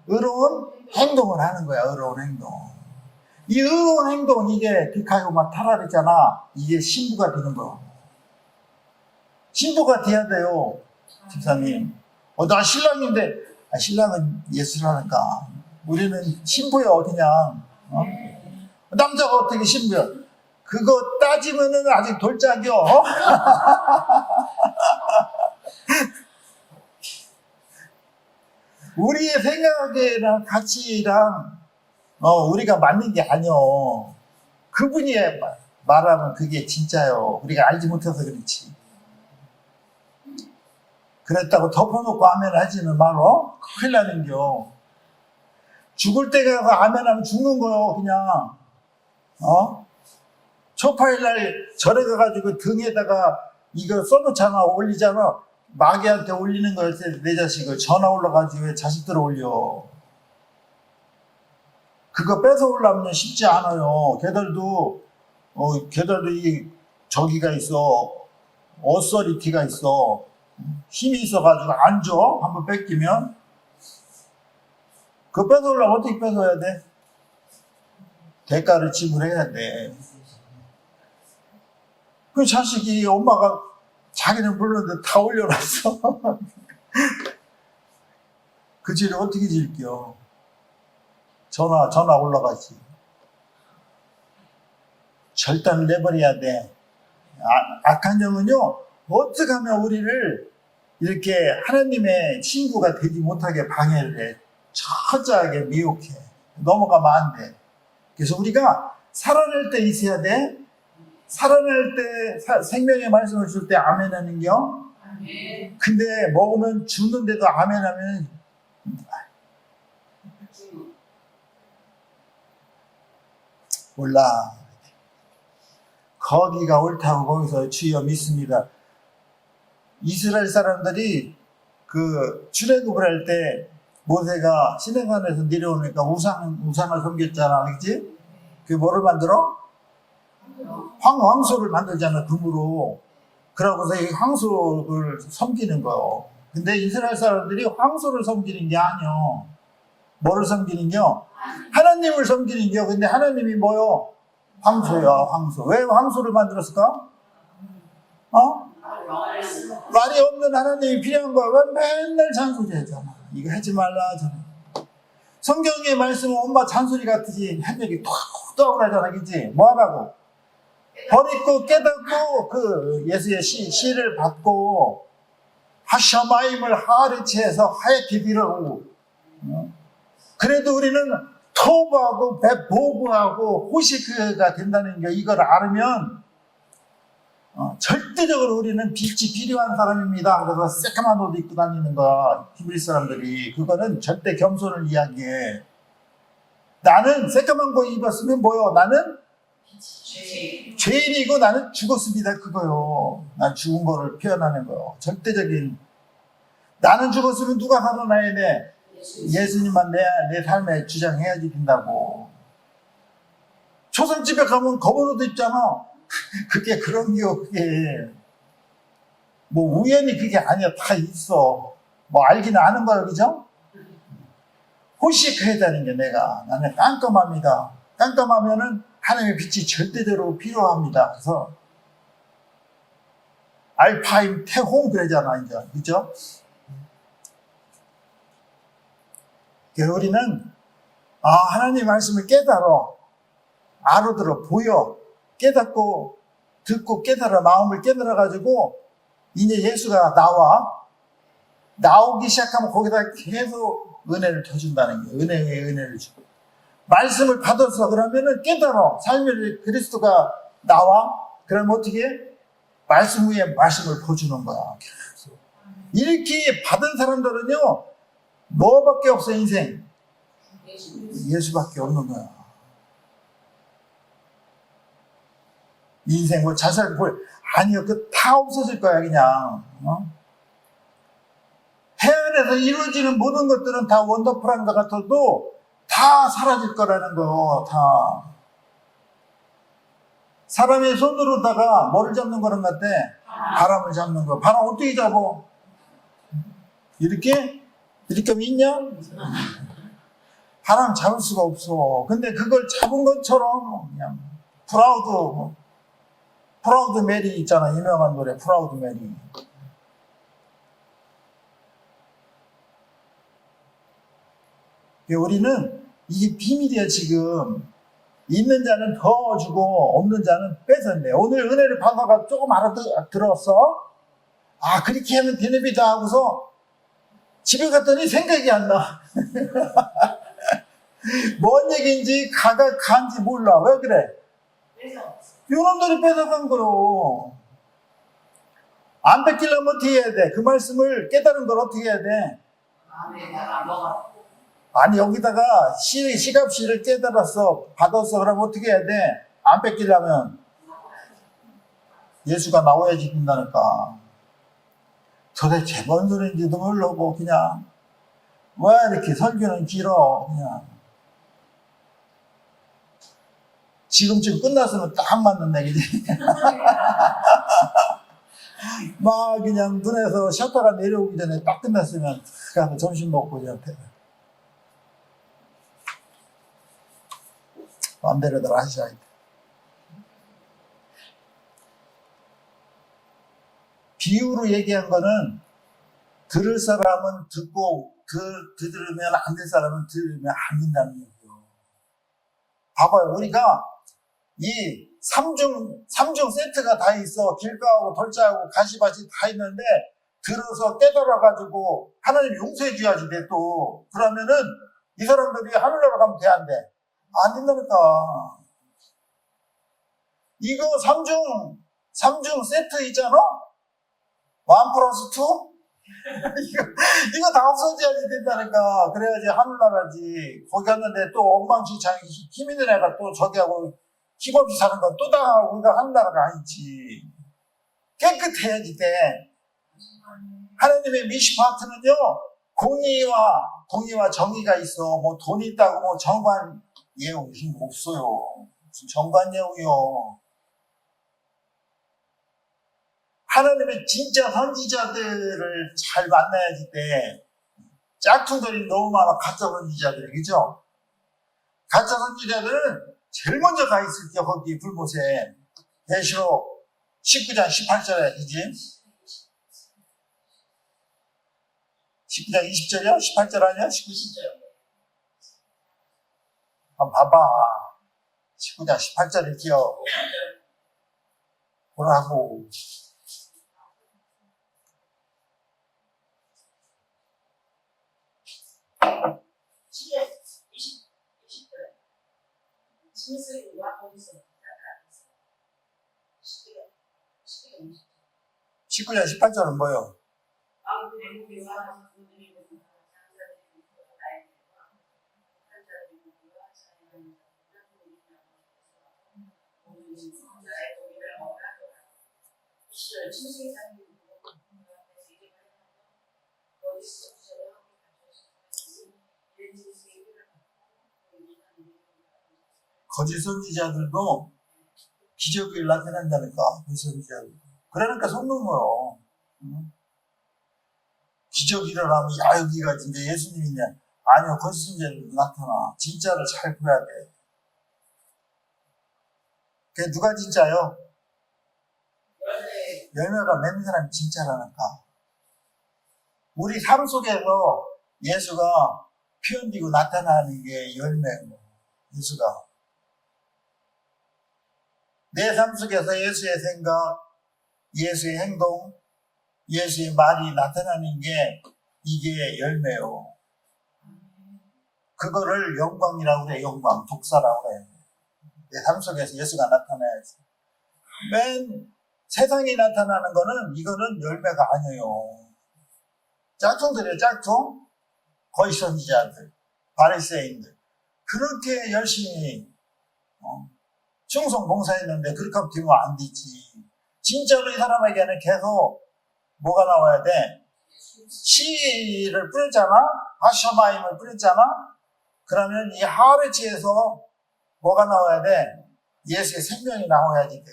의로운 행동을 하는 거야. 의로운 행동. 이 의로운 행동, 이게 디카이오마 타라랬잖아. 이게 신부가 되는 거야. 신부가 돼야 돼요, 집사님. 나 신랑인데, 신랑은 예수라니까. 우리는 신부야, 그냥. 남자가 어떻게 신부야? 그거 따지면은 아직 돌짝이요. 우리의 생각이랑 가치랑 우리가 맞는 게 아니요. 그분이 말하면 그게 진짜요. 우리가 알지 못해서 그렇지. 그랬다고 덮어놓고 아멘 하지는 말어. 큰일 나는겨. 죽을 때 가서 아멘 하면 죽는 거요, 그냥. 초파일날 절에 가가지고 등에다가 이거 써놓잖아, 올리잖아. 마귀한테 올리는 거였을 때 내 자식을 전화 올라가지고 왜 자식들을 올려. 그거 뺏어오려면 쉽지 않아요. 걔들도 저기가 있어. 어서리티가 있어. 힘이 있어가지고 안 줘. 한번 뺏기면. 그거 뺏어오려면 어떻게 뺏어야 돼? 대가를 지불해야 돼. 그 자식이 엄마가 자기는 불렀는데 다 올려놨어. 그 죄를 어떻게 질게요? 전화 올라가지. 절단을 내버려야 돼. 악한 영은요, 어떻게 하면 우리를 이렇게 하나님의 친구가 되지 못하게 방해를 해. 철저하게 미혹해. 넘어가면 안 돼. 그래서 우리가 살아날 때 있어야 돼. 살아날 때 생명의 말씀을 줄 때 아멘 하는겨. 근데 먹으면 죽는데도 아멘 하면 몰라. 거기가 옳다고 거기서 주여 믿습니다. 이스라엘 사람들이 그 출애굽을 할 때 모세가 시내산에서 내려오니까 우상을 섬겼잖아, 그렇지? 그 뭐를 만들어? 황소를 만들잖아, 금으로. 그러고서 이 황소를 섬기는 거요. 근데 이스라엘 사람들이 황소를 섬기는 게 아니요. 뭐를 섬기는겨? 하나님을 섬기는겨. 근데 하나님이 뭐요? 황소야, 황소. 왜 황소를 만들었을까? 말이 없는 하나님이 필요한 거야. 왜 맨날 잔소리하잖아. 이거 하지 말라 하잖아. 성경의 말씀은 엄마 잔소리 같으지 한적이 톡톡 하잖아, 그치? 뭐 하라고? 버리고 깨닫고 그 예수의 시를 받고 하샤마임을 하르치해서 하얗게 빌어오고. 그래도 우리는 토부하고 보부하고 호시크가 된다는 게 이걸 알으면 절대적으로 우리는 빛이 필요한 사람입니다. 그래서 새까만 옷 입고 다니는 거 히브리 사람들이 그거는 절대 겸손을 이야기해. 나는 새까만 거 입었으면 뭐요? 나는 죄인이고 나는 죽었습니다. 그거요. 난 죽은 거를 표현하는 거요. 절대적인. 나는 죽었으면 누가 살아나야 돼? 예수님만 내 삶에 주장해야지 된다고. 초상집에 가면 검은 옷 입잖아. 그게 그런겨. 그게 뭐 우연히 그게 아니야. 다 있어. 뭐 알기는 아는 거야, 그죠? 호시크해야 되는 게 나는 깜깜합니다. 깜깜하면은 하나님의 빛이 절대적으로 필요합니다. 그래서 알파임 태홍 그러잖아, 이제. 그죠? 그래서 우리는 하나님 말씀을 알아들어 보여. 깨닫고 듣고 깨달아 마음을 깨달아 가지고 이제 예수가 나오기 시작하면 거기다 계속 은혜를 켜준다는 거예요. 은혜를 주고 말씀을 받아서 그러면은 깨달아 삶의 그리스도가 나와. 그러면 어떻게 말씀 위에 말씀을 퍼주는 거야. 계속. 이렇게 받은 사람들은요 뭐밖에 없어. 인생 예수밖에 없는 거야. 인생 뭐 자살 아니요. 그 다 없어질 거야 그냥. 해 안에서 이루어지는 모든 것들은 다 원더풀한 것 같아도 다 사라질 거라는 거. 다 사람의 손으로다가 뭐를 잡는 거는 같아? 바람을 잡는 거. 바람 어떻게 잡어? 이렇게 믿냐? 바람 잡을 수가 없어. 근데 그걸 잡은 것처럼 그냥 프라우드 메리 있잖아. 유명한 노래 프라우드 메리. 우리는 이게 비밀이야. 지금 있는 자는 더 주고 없는 자는 뺏었네. 오늘 은혜를 받아가 조금 알아들었어. 아, 그렇게 하면 되는 비다 하고서 집에 갔더니 생각이 안 나. 뭔 얘기인지 간지 몰라. 왜 그래? 요놈들이 뺏어간 거요. 안 뺏기려면 어떻게 해야 돼? 그 말씀을 깨달은 걸 어떻게 해야 돼? 아니, 여기다가 시갑시를 깨달았어. 받았어. 그러면 어떻게 해야 돼? 안 뺏기려면 예수가 나와야지 된다니까. 도대체 뭔 소리인지도 모르고 그냥 왜 이렇게 설교는 길어. 그냥 지금쯤 끝났으면 딱 맞는 얘기지. 막 그냥 눈에서 셔터가 내려오기 전에 딱 끝났으면 가서 점심 먹고 그냥 마음대로들 하셔야 돼. 비유로 얘기한 거는 들을 사람은 듣고 들으면 안 될 사람은 들으면 안 된다는 얘기예요. 봐봐요. 우리가 이 3중 세트가 다 있어. 길가하고 돌자하고 가시밭이 다 있는데 들어서 깨달아가지고 하나님 용서해 줘야지 돼 또. 그러면은 이 사람들이 하늘나라 가면 돼 안 돼? 안 된다니까. 이거 3중 세트 있잖아? 1+2? 이거 다 없어져야지 된다니까. 그래야지 하늘나라지. 거기 갔는데 또 엉망진창 힘 있는 애가 또 저기하고 힘없이 사는 건 또 당하고 우리가 하늘나라가 아니지. 깨끗해야지 돼. 하나님의 미시 파트는요, 공의와 정의가 있어. 뭐 돈 있다고 뭐 정관 예우 힘 없어요. 무슨 정관 예우요. 하나님의 진짜 선지자들을 잘 만나야지 돼. 짝퉁들이 너무 많아. 가짜 선지자들이. 그죠? 가짜 선지자들은 제일 먼저 가 있을 때 거기 불못에 계시록 19장 18절에 그지? 19장 20절이야? 18절 아니야? 19절. 한번 봐봐. 19장 18절을 기억 보라고. 십구 장 18절은 뭐예요? 거짓 선지자들도 기적을 나타낸다니까. 거짓 선지자들. 그러니까 속는 거요. 기적이 일어나면 야 여기가 진짜 예수님이냐. 아니요. 거짓 선지자들도 나타나. 진짜를 잘 보여야 돼. 그게 누가 진짜요? 열매가 맺는 사람이 진짜라니까. 우리 삶 속에서 예수가 표현되고 나타나는 게 열매고. 예수가 내 삶 속에서 예수의 생각, 예수의 행동, 예수의 말이 나타나는 게 이게 열매요. 그거를 영광이라고 그래. 영광, 독사라고 그래. 내 삶 속에서 예수가 나타나야지. 맨 세상에 나타나는 거는 이거는 열매가 아니에요. 짝퉁들이에요. 짝퉁. 거짓 선지자들, 바리새인들 그렇게 열심히 충성 봉사했는데 그렇게 하면 되면 안 되지. 진짜로 이 사람에게는 계속 뭐가 나와야 돼? 씨를 뿌렸잖아? 하샤마임을 뿌렸잖아? 그러면 이 하르치에서 뭐가 나와야 돼? 예수의 생명이 나와야지 돼.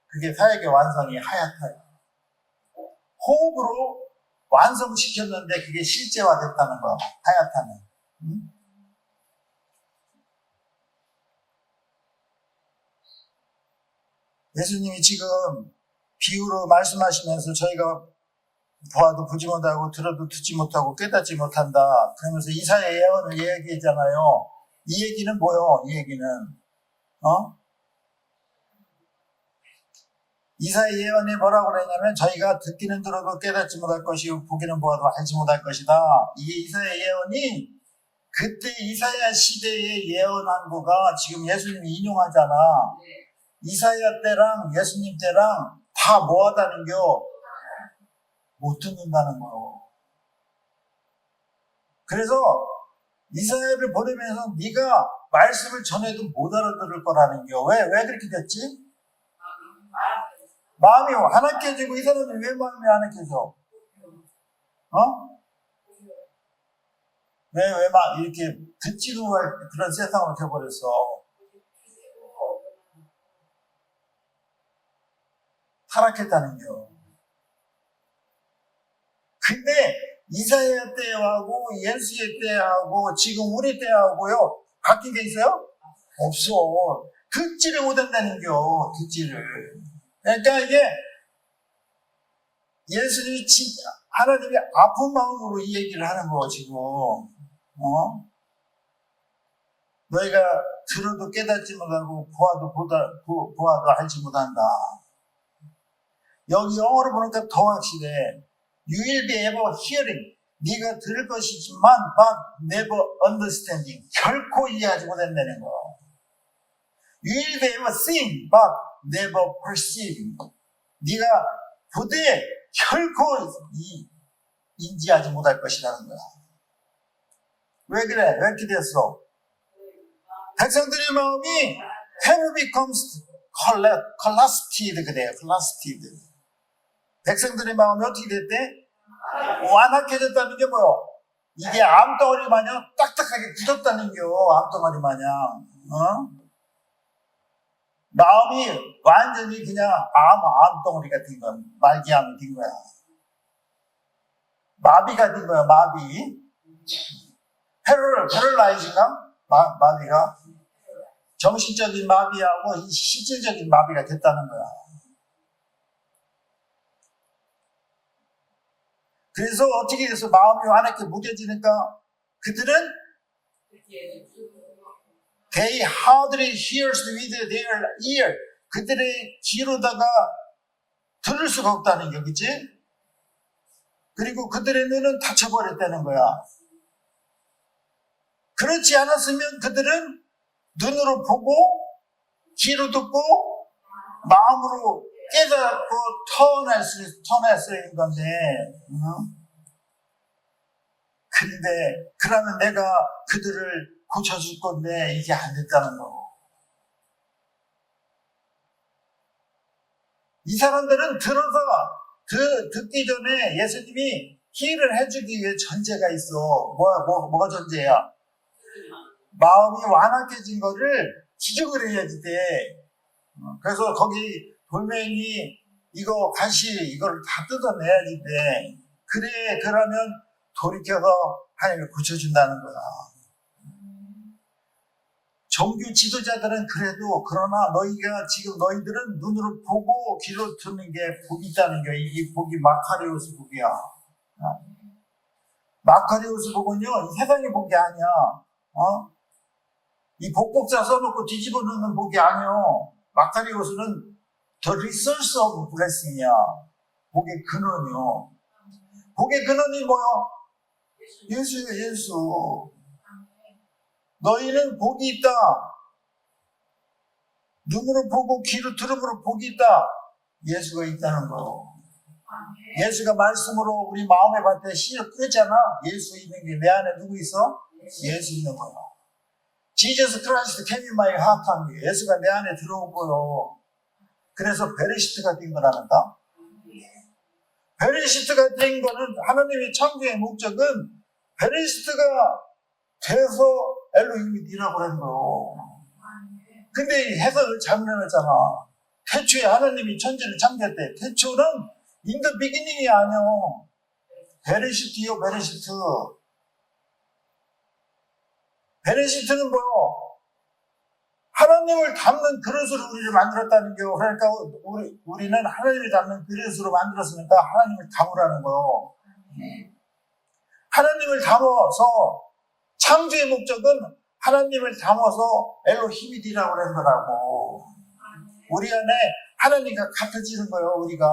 그게 사역의 완성이 하얗다요. 호흡으로 완성시켰는데 그게 실제화됐다는 거야. 하야타는. 응? 예수님이 지금 비유로 말씀하시면서 저희가 보아도 보지 못하고 들어도 듣지 못하고 깨닫지 못한다. 그러면서 이사야의 예언을 얘기했잖아요. 이 얘기는 뭐요? 이 얘기는 이사야 예언이 뭐라고 그러냐면 저희가 듣기는 들어도 깨닫지 못할 것이고 보기는 보아도 알지 못할 것이다. 이게 이사야 예언이 그때 이사야 시대에 예언한 거가 지금 예수님이 인용하잖아. 이사야 때랑 예수님 때랑 다 뭐하다는겨? 못 듣는다는 거요. 그래서 이사야를 보내면서 네가 말씀을 전해도 못 알아들을 거라는겨. 왜 그렇게 됐지? 마음이 하나깨지고 이 사람이 왜 마음이 하나깨져? 왜 막 이렇게 듣지도 말 그런 세상으로 돼버렸어. 타락했다는겨. 근데 이사야 때하고 예수의 때하고 지금 우리 때하고요 바뀐 게 있어요? 없어. 듣지를 못한다는겨. 듣지를. 그러니까 이게 예수님이 진짜 하나님이 아픈 마음으로 이 얘기를 하는 거 지금. 너희가 들어도 깨닫지 못하고 보아도 알지 못한다. 여기 영어로 보니까 더 확실해. You will be ever hearing. 네가 들을 것이지만 but never understanding. 결코 이해하지 못한다는 거. You will be ever seeing but never perceiving. 네가 보되 결코 인지하지 못할 것이라는 거야. 왜 그래? 왜 이렇게 됐어? 백성들의 마음이 have becomes collapsed 그래요. collapsed. 백성들의 마음이 어떻게 됐대? 완악해졌다는 게 뭐요? 이게 암덩어리 마냥 딱딱하게 굳었다는 게 암덩어리 마냥. 마음이 완전히 그냥 암덩어리가 된 거야. 말기암이 된 거야. 마비가 된 거야. 마비. 패럴라이즈가 마비가 정신적인 마비하고 실질적인 마비가 됐다는 거야. 그래서 어떻게 돼서 마음이 완악하게 무뎌지니까 그들은 they hardly hears with their ear. 그들의 귀로다가 들을 수가 없다는 게, 그치? 그리고 그들의 눈은 닫혀버렸다는 거야. 그렇지 않았으면 그들은 눈으로 보고 귀로 듣고 마음으로 깨닫고 터낼 수 있는 건데, 근데 그러면 내가 그들을 고쳐줄 건데 이게 안 됐다는 거. 이 사람들은 들어서 듣기 전에 예수님이 힐을 해주기 위해 전제가 있어. 뭐가 전제야? 마음이 완악해진 거를 지적을 해야지 돼. 그래서 거기 돌멩이 이거 가시 이거를 다 뜯어내야지 돼. 그래 그러면 돌이켜서 하나님을 고쳐준다는 거야. 종교 지도자들은 그래도 그러나 너희들은 눈으로 보고 귀로 듣는 게 복이 있다는 거야. 이 복이 마카리오스 복이야. 마카리오스 복은요 이 세상의 복이 아니야. 이 복복자 써놓고 뒤집어 놓는 복이 아니야. 마카리오스는 The resource of blessing이야. 복의 근원이요. 복의 근원이 뭐야? 예수예요, 예수. 너희는 복이 있다. 눈으로 보고 귀로 들음으로 복이 있다. 예수가 있다는 거. 예수가 말씀으로 우리 마음의 밭에 씨를 뿌렸잖아. 예수 있는 게 내 안에 누구 있어? 예수 있는 거야. Jesus Christ came in my heart 하는 게 예수가 내 안에 들어오고요. 그래서 베레시트가 된 거라는가? 베레시트가 된 거는 하나님의 창조의 목적은 베레시트가 돼서 엘로힘이 니라고 하는 거예요. 근데 이 해석을 잘못해놨잖아. 태초에 하나님이 천지를 창조했대. 태초는 인더 비기닝이 아니요. 베레시트요, 베레시트. 베레시트는 뭐요? 하나님을 담는 그릇으로 우리를 만들었다는 거요. 그러니까 우리는 하나님을 담는 그릇으로 만들었으니까 하나님을 담으라는 거요. 하나님을 담아서 창조의 목적은 하나님을 담아서 엘로힘이라고 그런 거라고. 우리 안에 하나님과 같아지는 거예요. 우리가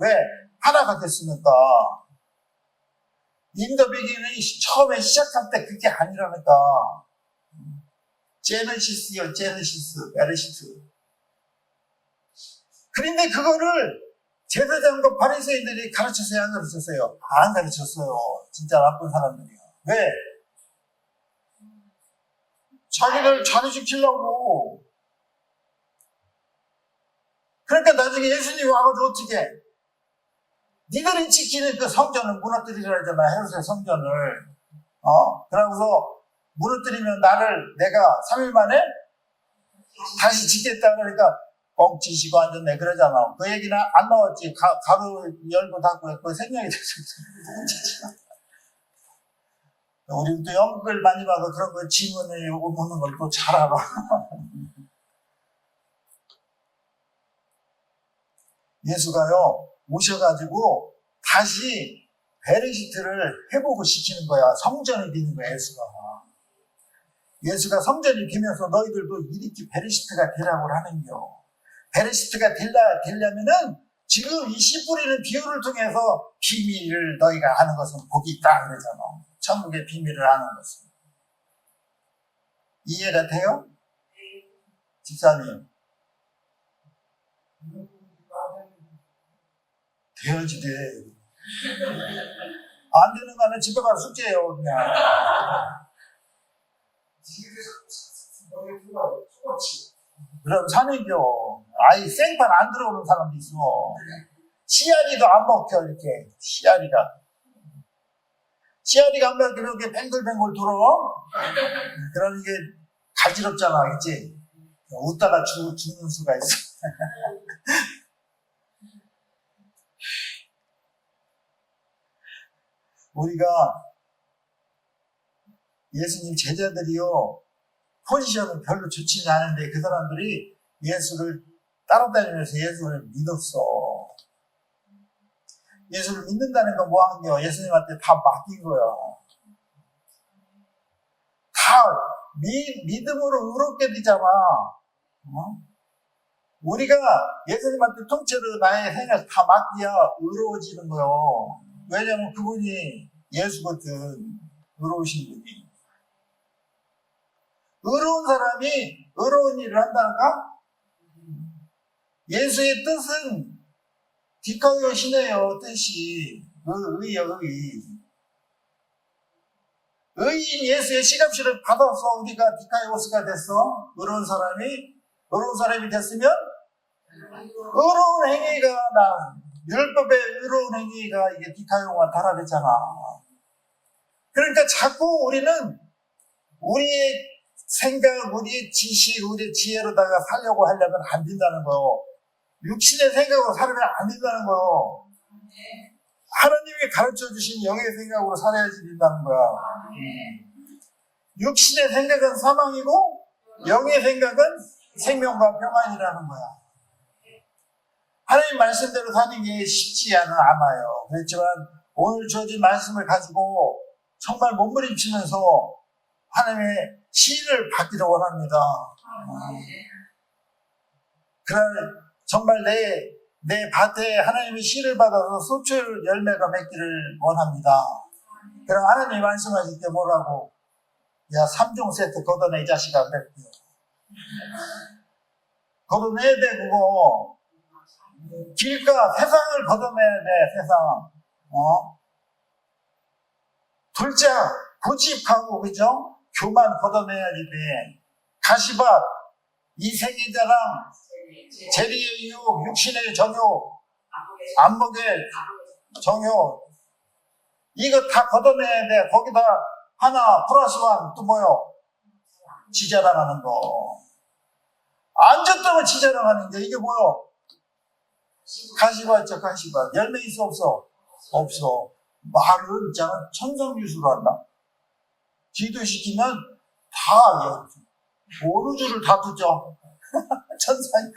왜 하나가 됐으니까. 인더비기는 처음에 시작할 때 그게 아니라니까. 제네시스요, 제네시스, 베레시트. 그런데 그거를 제사장과 바리새인들이 가르쳤어요, 안 가르쳤어요? 안 가르쳤어요. 진짜 나쁜 사람들이요. 왜? 자기를 자리시키려고. 그러니까 나중에 예수님이 와가지고 어떻게 해? 니들이 지키는 그 성전을 무너뜨리라 하잖아, 헤롯의 성전을. 그러고서 무너뜨리면 내가 3일 만에 다시 짓겠다 그러니까 뻥치시고 앉았네 그러잖아. 그 얘기는 안 나왔지. 가루 열고 닫고 그 생략이 됐었어. 우리는 또 연극을 많이 봐서 그런 거 지문을 오는 걸 또 잘 알아. 예수가요 오셔가지고 다시 베레시트를 회복을 시키는 거야. 성전이 되는 거야. 예수가 성전이 되면서 너희들도 이렇게 베레시트가 되라고 하는겨. 베레시트가 되려면은 지금 이 씨 뿌리는 비유를 통해서 비밀을 너희가 아는 것은 복이 있다 그러잖아. 천국의 비밀을 아는 것은. 이해가 돼요? 집사님. 돼야지 돼. 안 되는 거는 집에 가서 숙제해요 그냥. 그럼 사는겨. 아예 생판 안 들어오는 사람도 있어. 씨알이도 안 먹혀 이렇게. 씨알이가 안 먹히면 이렇게 뱅글뱅글 돌아. 그러면 이게 간지럽잖아, 그치? 웃다가 죽는 수가 있어. 우리가 예수님 제자들이요 포지션은 별로 좋지는 않은데 그 사람들이 예수를 따라다니면서 예수를 믿었어. 예수를 믿는다는 건 뭐 한겨? 예수님한테 다 맡긴 거야. 다 믿음으로 의롭게 되잖아. 우리가 예수님한테 통째로 나의 생각 다 맡기야 의로워지는 거요. 왜냐면 그분이 예수거든. 의로우신 분이. 의로운 사람이 의로운 일을 한다는가? 예수의 뜻은 디카이오시네요. 뜻이 의요. 의인 예수의 시갑시를 받아서 우리가 디카이오스가 됐어. 의로운 사람이 됐으면 의로운 행위가 율법의 의로운 행위가 이게 디카이오가 달아냈잖아. 그러니까 자꾸 우리는 우리의 생각, 우리의 지식, 우리의 지혜로다가 살려고 하려면 안 된다는 거요. 육신의 생각으로 살면 안 된다는 거요. 하나님이 가르쳐 주신 영의 생각으로 살아야지 된다는 거야. 육신의 생각은 사망이고 영의 생각은 생명과 평안이라는 거야. 하나님 말씀대로 사는 게 쉽지는 않아요. 그렇지만 오늘 주어진 말씀을 가지고 정말 몸부림치면서 하나님의 시를 받기를 원합니다. 그런 정말 내 밭에 하나님의 시를 받아서 소출 열매가 맺기를 원합니다. 그럼 하나님이 말씀하실 때 뭐라고? 야, 3종 세트 걷어내 이 자식아 그랬고요. 걷어내야 돼 그거. 길가 세상을 걷어내야 돼 세상. 둘째 고집하고 그죠? 교만 걷어내야지 돼. 가시밭 이생의 자랑 재리의 유혹 육신의 정욕 안목의 정욕 이거 다 걷어내야 돼. 거기다 하나 플러스 원 또 뭐요? 지자랑하는 거. 앉았다고 지자랑하는 게 이게 뭐요? 가시밭이야, 가시밭. 열매 있어, 없어? 없어. 말을 있잖아, 천상유수로 한다. 기도시키면 다, 어느 줄을 다 듣죠. 천상,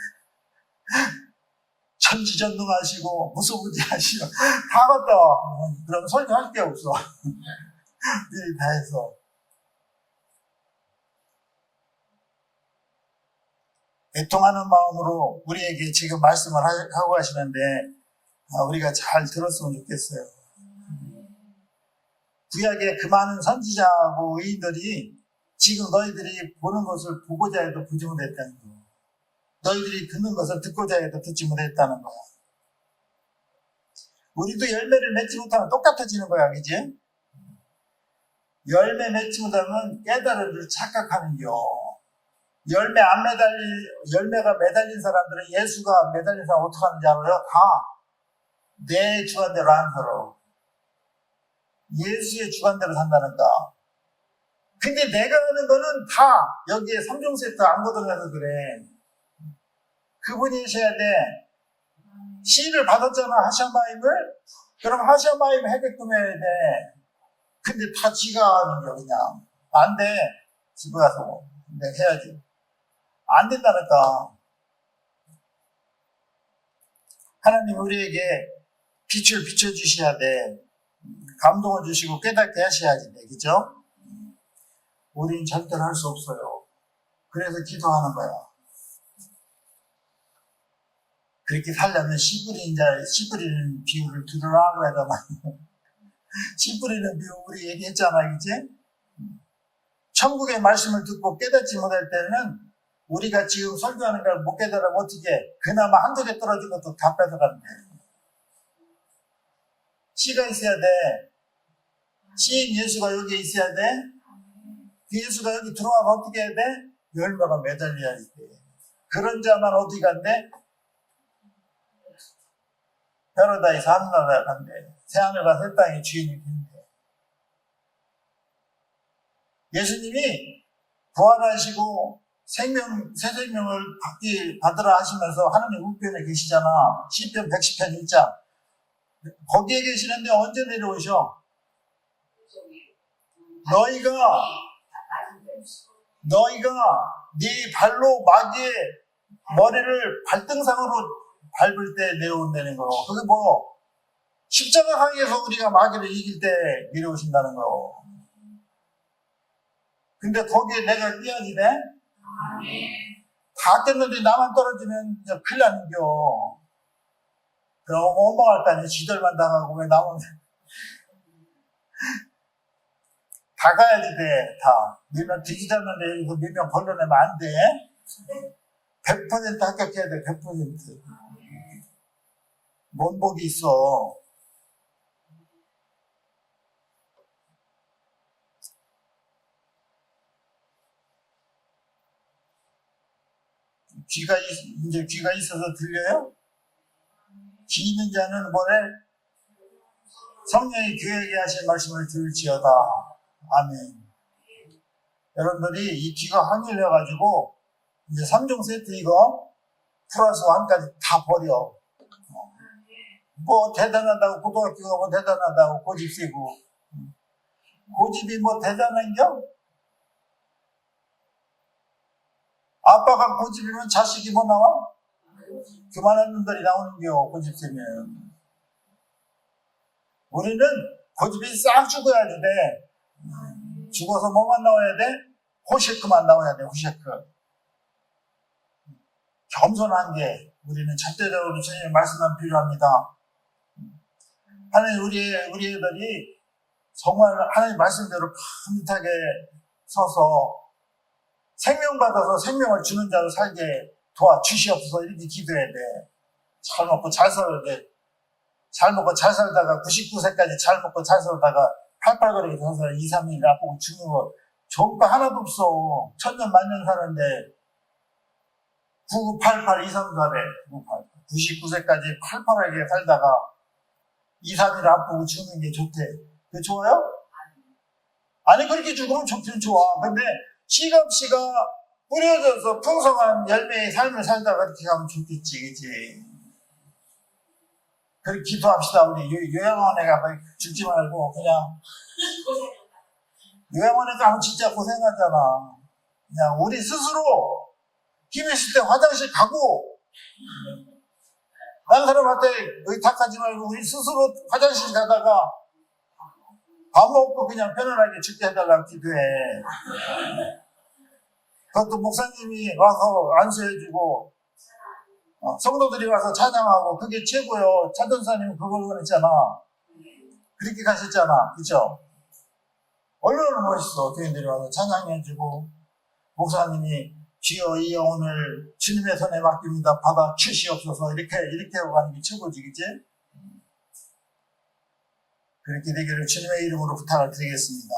천지전능하시고, 무소부지하시고, 다 갔다 와. 그럼 설교할 게 없어. 미리 다 해서. 애통하는 마음으로 우리에게 지금 말씀을 하고 하시는데, 우리가 잘 들었으면 좋겠어요. 구약의 그 많은 선지자하고 의인들이 지금 너희들이 보는 것을 보고자 해도 보지 못했다는 거예요. 너희들이 듣는 것을 듣고자 해도 듣지 못했다는 거야. 우리도 열매를 맺지 못하면 똑같아지는 거야, 그지? 열매 맺지 못하면 깨달음을 착각하는겨. 열매가 매달린 사람들은 예수가 매달린 사람 어떻게 하는지 알아요? 다 내 주관대로 안 살아. 예수의 주관대로 산다니까. 근데 내가 하는 거는 다 여기에 3종 세트 안 걷어내서 그래. 그분이 하셔야 돼. 시를 받았잖아, 하샤마임을. 그럼 하샤마임 하게끔 해야 돼. 근데 다 지가 하는 거 그냥. 안 돼. 집에 가서 내가 해야지. 안 된다니까. 하나님 우리에게 빛을 비춰주셔야 돼. 감동을 주시고 깨닫게 하셔야지 돼. 그죠? 우린 절대로 할 수 없어요. 그래서 기도하는 거야. 그렇게 살려면 씨 뿌리는 비유를 들으라 그러잖아. 씨 뿌리는 비유 우리 얘기했잖아, 그치? 천국의 말씀을 듣고 깨닫지 못할 때는 우리가 지금 설교하는 걸 못 깨달으면 어떻게 그나마 한두 개 떨어진 것도 다 뺏어가는데. 씨가 있어야 돼. 씨인 예수가 여기에 있어야 돼. 그 예수가 여기 들어와서 어떻게 해야 돼? 열매가 매달려야 돼. 그런 자만 어디 간대? 패러다이스 하늘나라에 간대. 새하늘과 새 땅의 주인이 된대. 예수님이 부활하시고 새 생명을 받으라 하시면서 하나님 우편에 계시잖아. 시편 110편 1장. 거기에 계시는데 언제 내려오셔? 너희가 네 발로 마귀의 머리를 발등상으로 밟을 때 내려온다는 거. 그게 뭐 십자가 강에서 우리가 마귀를 이길 때 내려오신다는 거. 근데 거기에 내가 뛰어야지 돼? 다 깼는데 나만 떨어지면 이제 큰일 나는겨. 그럼 원망할 거 아니야. 지들만 당하고 왜 나만 다 가야지 돼. 다. 몇명 뒤지자는데 이거 몇 명 걸러내면 안 돼. 100% 합격해야 돼. 100%. 뭔 복이 있어. 이제 귀가 있어서 들려요? 귀 있는 자는 뭐래? 성령이 교회에게 하신 말씀을 들을지어다. 아멘. 여러분들이 이 귀가 항일해가지고 이제 3종 세트 이거 플러스 1까지 다 버려. 뭐 대단하다고 고등학교가 뭐 대단하다고 고집 세고 고집이 뭐 대단한겨? 아빠가 고집이면 자식이 뭐 나와? 그만한 놈들이 나오는겨. 고집 세면. 우리는 고집이 싹 죽어야지 돼. 죽어서 뭐만 나와야 돼? 호셰크만 나와야 돼. 호셰크. 겸손한 게 우리는 절대적으로 주님의 말씀만 필요합니다. 하나님 우리 애들이 정말 하나님 말씀대로 반듯하게 서서 생명 받아서 생명을 주는 자로 살게 도와주시옵소서. 이렇게 기도해야 돼. 잘 먹고 잘 살아야 돼. 잘 먹고 잘 살다가 99세까지 잘 먹고 잘 살다가 팔팔거리게 서서 2, 3일 아프고 죽는 거 좋은 거 하나도 없어. 천년 만년 사는데 9988 234래. 99세까지 팔팔하게 살다가 2, 3일 아프고 죽는 게 좋대. 그게 좋아요? 아니 그렇게 죽으면 좋긴 좋아. 근데 씨가 뿌려져서 풍성한 열매의 삶을 살다가 그렇게 가면 좋겠지. 그치? 그렇게 기도합시다. 우리 요양원에 가서 죽지 말고 그냥 요양원에 가면 진짜 고생하잖아. 그냥 우리 스스로 힘 있을 때 화장실 가고 다른 사람한테 의탁하지 말고 우리 스스로 화장실 가다가 밥 먹고 그냥 편안하게 죽게 해달라고 기도해. 그것도 목사님이 와서 안수해주고 성도들이 와서 찬양하고 그게 최고요. 차전사님 그걸 원했잖아. 그렇게 가셨잖아. 그쵸? 얼마나 멋있어. 교인들이 와서 찬양해주고 목사님이 주여 이 영혼을 주님의 손에 맡깁니다. 받아 주시옵소서. 이렇게 하고 가는 게 최고지. 그치? 그렇게 되기를 주님의 이름으로 부탁을 드리겠습니다.